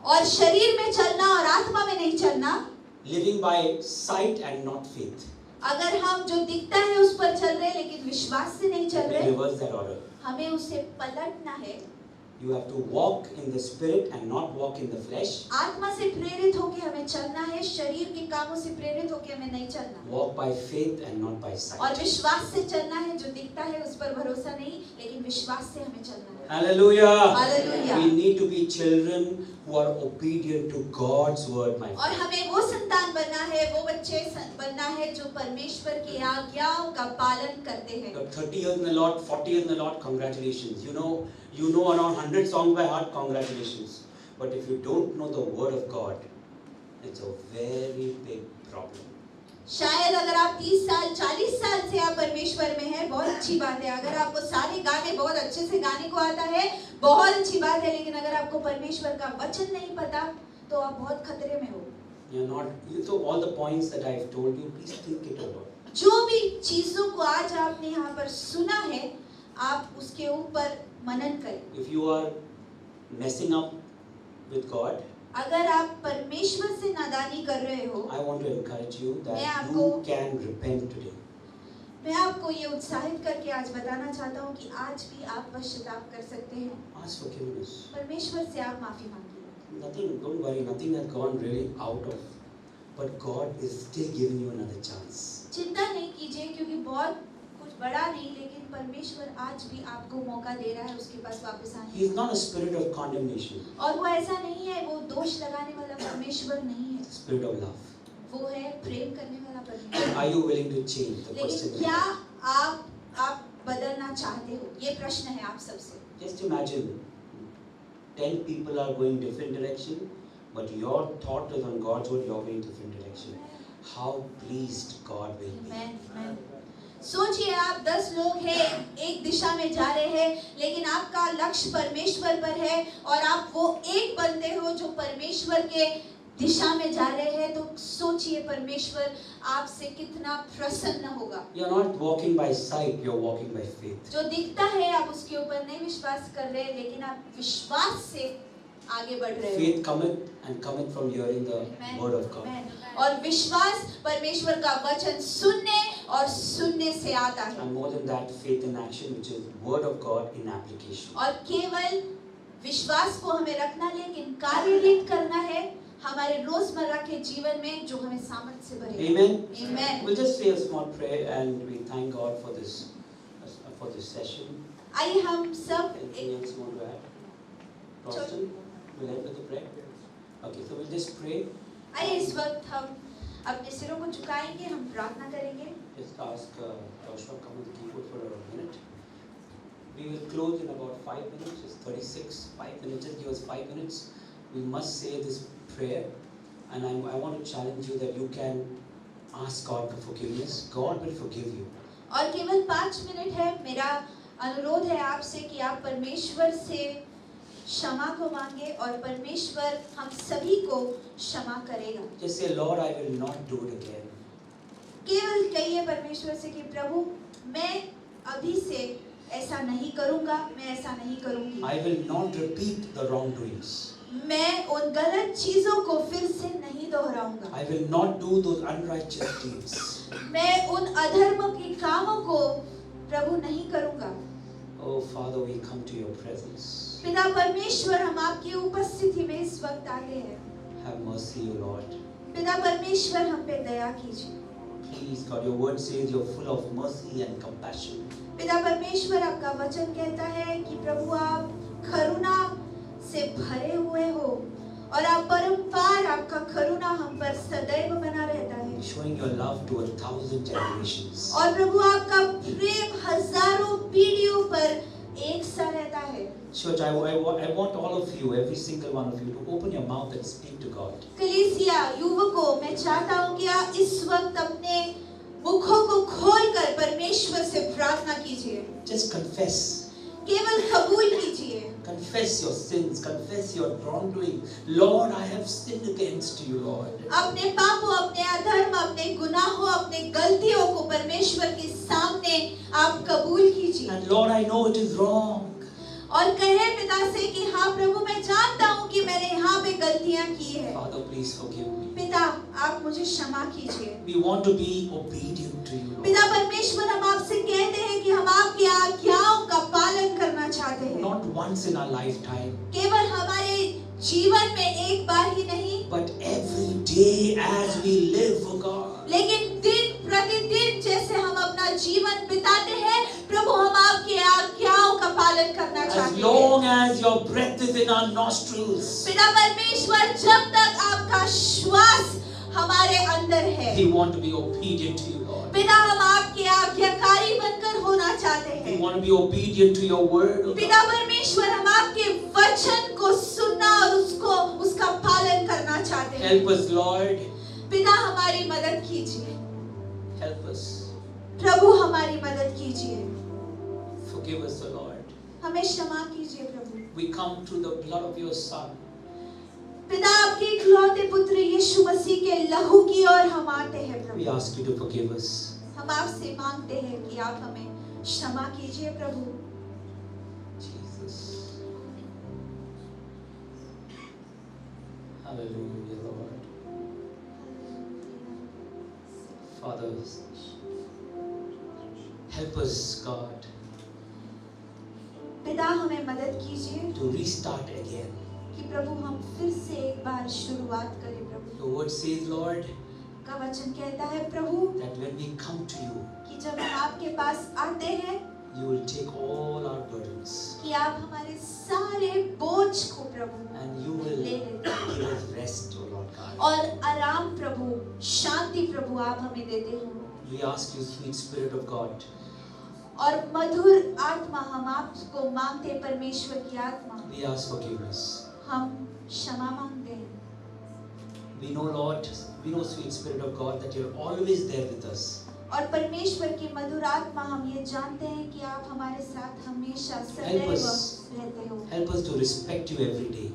और शरीर में चलना और आत्मा में नहीं चलना। Living by sight and not faith. अगर हम जो दिखता है उस पर चल रहे हैं लेकिन विश्वास से नहीं चल रहे, Reverse that order. हमें उसे पलटना है। You have to walk in the spirit and not walk in the flesh. आत्मा से प्रेरित होके हमें चलना है, शरीर के कामों से प्रेरित होके हमें नहीं चलना। Walk by faith and not by sight. और विश्वास से चलना है, जो दिखता है उस पर भरोसा नहीं लेकिन विश्वास से हमें चलना है। Hallelujah. Hallelujah. We need to be children who are obedient to God's word, my और friend. हमें वो संतान बनना है, वो बच्चे बनना है जो परमेश्वर की आज्ञाओं का पालन करते हैं। You're 30 years in the Lord, 40 years in the Lord, congratulations. You know around 100 songs by heart, congratulations. But if you don't know the word of God, it's a very big problem. शायद अगर आप 30 साल 40 साल से आप परमेश्वर में हैं, बहुत अच्छी बात है। अगर आपको सारे गाने बहुत अच्छे से गाने को आता है, बहुत अच्छी बात है। लेकिन अगर आपको परमेश्वर का वचन नहीं पता तो आप बहुत खतरे में हो। So all the points that I've told you, please think it over. जो भी चीजों को आज आपने यहाँ पर सुना है, आप उसके ऊपर मनन करें। If you are messing up with God, अगर आप परमेश्वर से नादानी कर रहे हो, I want to encourage you मैं that आपको- you can repent today. मैं आपको ये उत्साहित करके आज बताना चाहता हूँ कि आज भी आप पश्चाताप कर सकते हैं। Ask forgiveness. परमेश्वर से आप माफी मांगिए। Don't worry, nothing has gone really out of, but God is still giving you another chance. चिंता नहीं कीजिए क्योंकि बहुत कुछ बड़ा नहीं, लेकिन परमेश्वर आज भी आपको मौका दे रहा है उसके पास वापस आने He is not a spirit of condemnation, का। और वो ऐसा नहीं है, वो दोष लगाने वाला परमेश्वर नहीं है, it's a spirit of love. वो है प्रेम करने वाला परमेश्वर। Are you willing to change? The लेकिन question is, क्या आप बदलना चाहते हो? ये प्रश्न है आप सबसे। just imagine 10 people are going different direction, but your thought is on God's word, you're going different direction. How pleased God will be. मैं सोचिए आप 10 लोग हैं, एक दिशा में जा रहे हैं, लेकिन आपका लक्ष्य परमेश्वर पर है और आप वो एक बंदे हो जो परमेश्वर के दिशा में जा रहे हैं, तो सोचिए परमेश्वर आपसे कितना प्रसन्न होगा। You're not walking by sight, you're walking by faith. जो दिखता है आप उसके ऊपर नहीं विश्वास कर रहे, लेकिन आप विश्वास से आगे बढ़ रहे हो। Faith cometh from hearing the word of God. और विश्वास परमेश्वर का वचन सुनने और सुनने से आता है। And more than that, faith in action, which is word of God in application. और केवल विश्वास को हमें रखना, लेकिन कार्यान्वित करना है हमारे रोजमर्रा के जीवन में, जो हमें सामर्थ से भरे। Amen. Amen. We'll just say a small prayer and we thank God for this session. आइए हम सब Anything else you want to add? Roston, will help with the prayer? Okay, so we'll just pray. आइए इस वक्त हम अपने सिरों को झुकाएंगे, हम प्रार्थना करेंगे। Just ask Joshua come on the keyboard for a minute. We will close in about 5 minutes. It's 36. 5 minutes. Just give us 5 minutes. We must say this prayer, and I want to challenge you that you can ask God for forgiveness. God will forgive you. और केवल 5 minute है, मेरा अनुरोध है आपसे कि आप परमेश्वर से क्षमा को मांगे और परमेश्वर हम सभी को क्षमा करेगा। Just say, Lord, I will not do it again. केवल कहिए परमेश्वर से कि प्रभु मैं अभी से ऐसा नहीं करूंगा, मैं ऐसा नहीं करूंगी। I will not repeat the wrongdoings. मैं उन गलत चीजों को फिर से नहीं दोहराऊंगा। I will not do those unrighteous deeds. मैं उन अधर्म के कामों को प्रभु नहीं करूंगा। Oh Father, we come to your presence. पिता परमेश्वर, हम आपकी उपस्थिति में इस वक्त आते हैं। Have mercy, O Lord. पिता परमेश्वर, हम पे दया कीजिए। Please, God, your word says you're full of mercy and compassion. पिता परमेश्वर, आपका वचन कहता है कि प्रभु आप करुणा से भरे हुए हो और आप परम्पार, आपका करुणा हम पर सदैव बना रहता है। Showing your love to 1,000 generations. और प्रभु आपका प्रेम हजारों पीढ़ियों पर एक सा रहता है। Church, I want all of you, every single one of you, to open your mouth and speak to God. कलीसिया युवकों, मैं चाहता हूँ कि आप इस वक्त अपने मुखों को खोलकर परमेश्वर से प्रार्थना कीजिए। Just confess. केवल कबूल कीजिए। Confess your sins, confess your wrongdoing. Lord, I have sinned against you, Lord. अपने पापों, अपने अधर्म, अपने गुनाहों, अपने गलतियों को परमेश्वर के सामने आप कबूल कीजिए। And Lord, I know it is wrong. और कहे पिता से कि हाँ प्रभु, मैं जानता हूँ कि मैंने यहाँ पे गलतियाँ की है। Father, please forgive me. पिता, आप मुझे क्षमा कीजिए। We want to be obedient to you, Lord. पिता परमेश्वर, हम आपसे कहते हैं कि हम आपकी आज्ञाओं का पालन करना चाहते हैं। Not once in our lifetime, केवल हमारे जीवन में एक बार ही नहीं, but every day as we live, oh God. लेकिन दिन प्रतिदिन जैसे हम अपना जीवन बिताते हैं, प्रभु हम आपकी आज्ञाओं का पालन करना As चाहते हैं। long as your breath is in our nostrils, पिता परमेश्वर, जब तक आपका श्वास हमारे अंदर है, we want to be obedient to you, Lord. पिता हम आपके आज्ञाकारी बनकर होना चाहते We हैं। want to be obedient to your word, oh पिता God. परमेश्वर, हम आपके वचन को सुनना और उसका पालन करना चाहते हैं। Help us, Lord. पिता हमारी मदद कीजिए। Help us. प्रभु हमारी मदद कीजिए। Forgive us, O Lord. हमें क्षमा कीजिए प्रभु। We come through the blood of your Son. पिता आपके इकलौते पुत्र यीशु मसीह के लहू की ओर हम आते हैं We Prabhu. ask you to forgive us. हम आपसे मांगते हैं कि आप हमें क्षमा कीजिए प्रभु। Jesus. Hallelujah, Lord. Father, help us, God, पिता हमें मदद कीजिए to restart again. कि प्रभु हम फिर से एक बार शुरुआत करें प्रभु। Your word says, Lord, का वचन कहता है प्रभु that when we come to you, कि जब हम आपके पास आते हैं you will take all our burdens कि आप हमारे सारे बोझ को प्रभु and you will ले लेते हैं। give us rest, O Lord God. और आराम प्रभु, शांति प्रभु आप हमें देते हो। We ask you, sweet Spirit of God, और मधुर आत्मा हम आपको मांगते हैं, परमेश्वर की आत्मा we ask forgiveness. हम क्षमा मांगते हैं। We know, Lord, we know, sweet Spirit of God, that you're always there with us. और परमेश्वर की मधुर आत्मा हम ये जानते हैं कि आप हमारे साथ हमेशा सदैव us. रहते हो। Help us to respect you every day.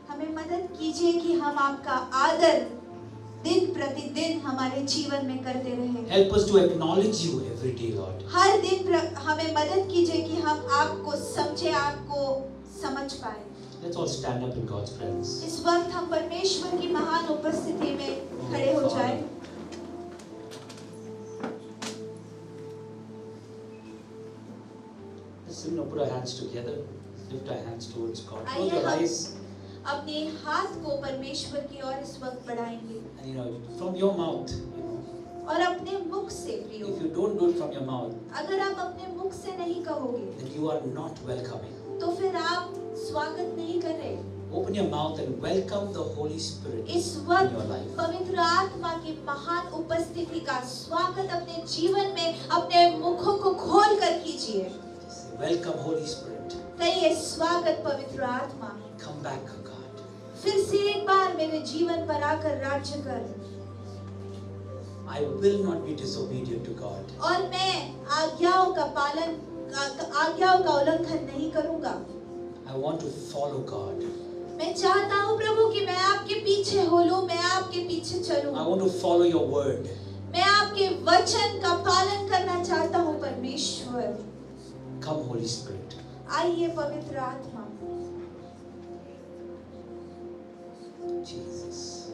हमें मदद कीजिए कि हम आपका आदर दिन प्रतिदिन हमारे जीवन में करते रहें। Help us to acknowledge you every day, Lord. हर दिन हमें मदद कीजिए कि हम आपको समझे, आपको समझ पाए। Let's all stand up in God's presence. इस वक्त हम परमेश्वर की महान उपस्थिति में खड़े हो जाएं। Let's put our hands together. Lift our hands towards God. Close आइए your हम eyes. अपने हाथ को परमेश्वर की ओर इस वक्त बढ़ाएंगे And from your mouth, और अपने मुख से प्रियो, if you don't do it from your mouth, अगर आप अपने मुख से नहीं कहोगे then you are not welcoming. तो फिर आप स्वागत नहीं कर रहे। Open your mouth and welcome the Holy Spirit इस in वक्त your life. पवित्र आत्मा की महान उपस्थिति का स्वागत अपने जीवन में अपने मुखों को खोल कर कीजिए। Welcome, Holy Spirit. कहिए, स्वागत पवित्र आत्मा, Come back, O God. फिर से एक बार मेरे जीवन पर आकर राज्य कर। I will not be disobedient to God. और मैं आज्ञाओं का उल्लंघन नहीं करूंगा। I want to follow God. मैं चाहता हूँ प्रभु कि मैं आपके पीछे हो लूं, मैं आपके पीछे चलूं। I want to follow your word. मैं आपके वचन का पालन करना चाहता हूँ परमेश्वर। परमेश्वर, Come, Holy Spirit. आइए पवित्र आत्मा। Jesus.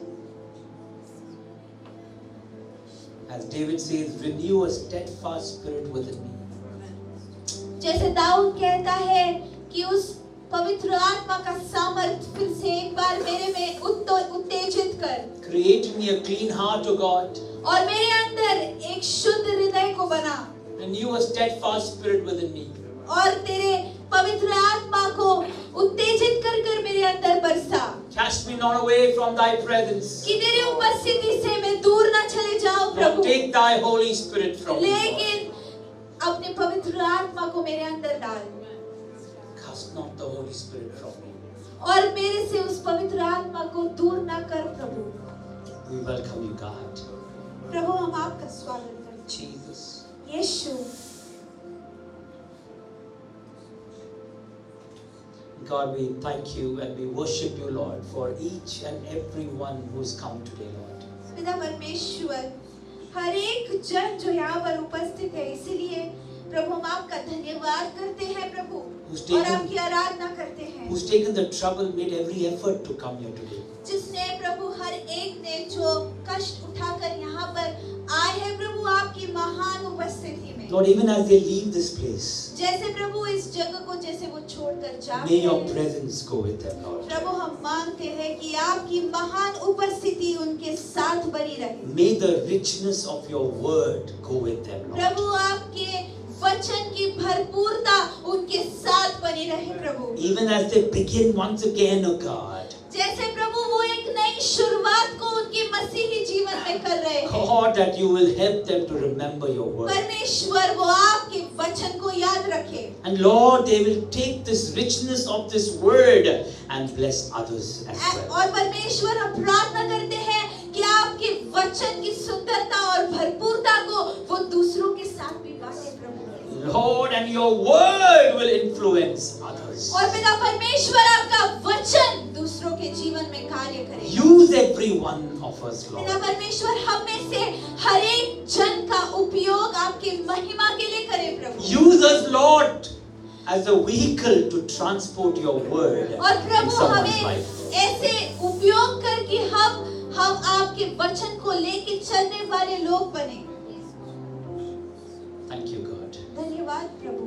As David says, renew a steadfast spirit within me. जैसे दाऊद कहता है कि उस पवित्र आत्मा का सामर्थ फिर से एक बार मेरे में उत्तेजित कर। Create in me a clean heart, O God. और मेरे अंदर एक शुद्ध हृदय को बना। Renew a steadfast spirit within me. और तेरे पवित्र आत्मा को उत्तेजित कर कर मेरे अंदर बरसा। Cast me not away from thy presence. कि तेरी उपस्थिति से मैं दूर न चले जाऊं प्रभु। Lord, take thy Holy Spirit from me. लेकिन अपने पवित्र आत्मा को मेरे अंदर डाल। Cast not the Holy Spirit from me. और मेरे से उस पवित्र आत्मा को दूर न कर प्रभु। We welcome you, God. प्रभु हम आपका स्वागत करते हैं। Jesus. Yeshu. God, we thank you and we worship you, Lord, for each and every one who's come today, Lord. पिता परमेश्वर, हर एक जन जो यहाँ पर उपस्थित है, इसीलिए प्रभु हम आपका धन्यवाद करते हैं प्रभु, और आपकी आराधना करते हैं। Who's taken the trouble, made every effort to come here today. जिसने प्रभु हर एक ने जो कष्ट उठाकर यहाँ पर आए हैं प्रभु आपकी महान उपस्थिति में। Lord, even as they leave this place, जैसे प्रभु इस जगह को जैसे वो छोड़कर जा may your presence go with them, Lord. प्रभु हम मांगते हैं कि आपकी महान उपस्थिति उनके साथ बनी रहे। May the richness of your word go with them, Lord. प्रभु आपके वचन की भरपूरता उनके साथ बनी रहे प्रभु। Even as they begin once again, oh God. जैसे प्रभु वो एक नई शुरुआत को उनके मसीही जीवन में कर रहे हैं। God, that you will help them to remember your word. परमेश्वर वो आपके वचन को याद रखे। And Lord, they will take this richness of this word and bless others as well. और परमेश्वर हम प्रार्थना करते हैं कि आपके वचन की सुंदरता और भरपूरता को वो दूसरों के साथ भी बांटे प्रभु। Lord, and your word will influence others. और पिता परमेश्वर आपका वचन दूसरों के जीवन में कार्य करे। Use every one of us, पिता Lord. परमेश्वर हम में से हर एक जन का उपयोग आपके महिमा के लिए करे प्रभु। Use us, Lord, as a vehicle to transport your word और in प्रभु someone's हमें life. ऐसे उपयोग करके हम आपके वचन को लेके चलने वाले लोग बने। Thank you, God. धन्यवाद प्रभु।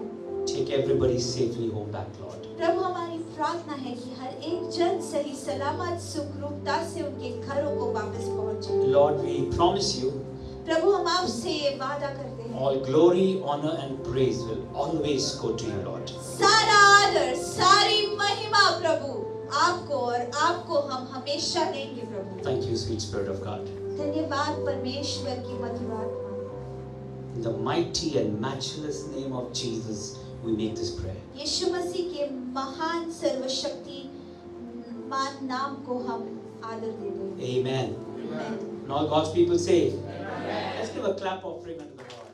Take everybody safely home back, Lord. प्रभु हमारी प्रार्थना है कि हर एक जन सही सलामत सुखरूपता से उनके घरों को वापस पहुंचे। Lord, we promise you, प्रभु हम आपसे ये वादा करते हैं, all glory, honor and praise will always go to you, Lord. सारा आदर सारी महिमा प्रभु आपको और आपको हम हमेशा देंगे प्रभु। Thank you, sweet Spirit of God. धन्यवाद परमेश्वर की मधुर आत्मा। In the mighty and matchless name of Jesus, we make this prayer. यीशु मसीह के महान सर्वशक्ति मान नाम को हम आदर देते हैं। Amen. Amen. And all God's people say, let's give a clap offering unto the Lord.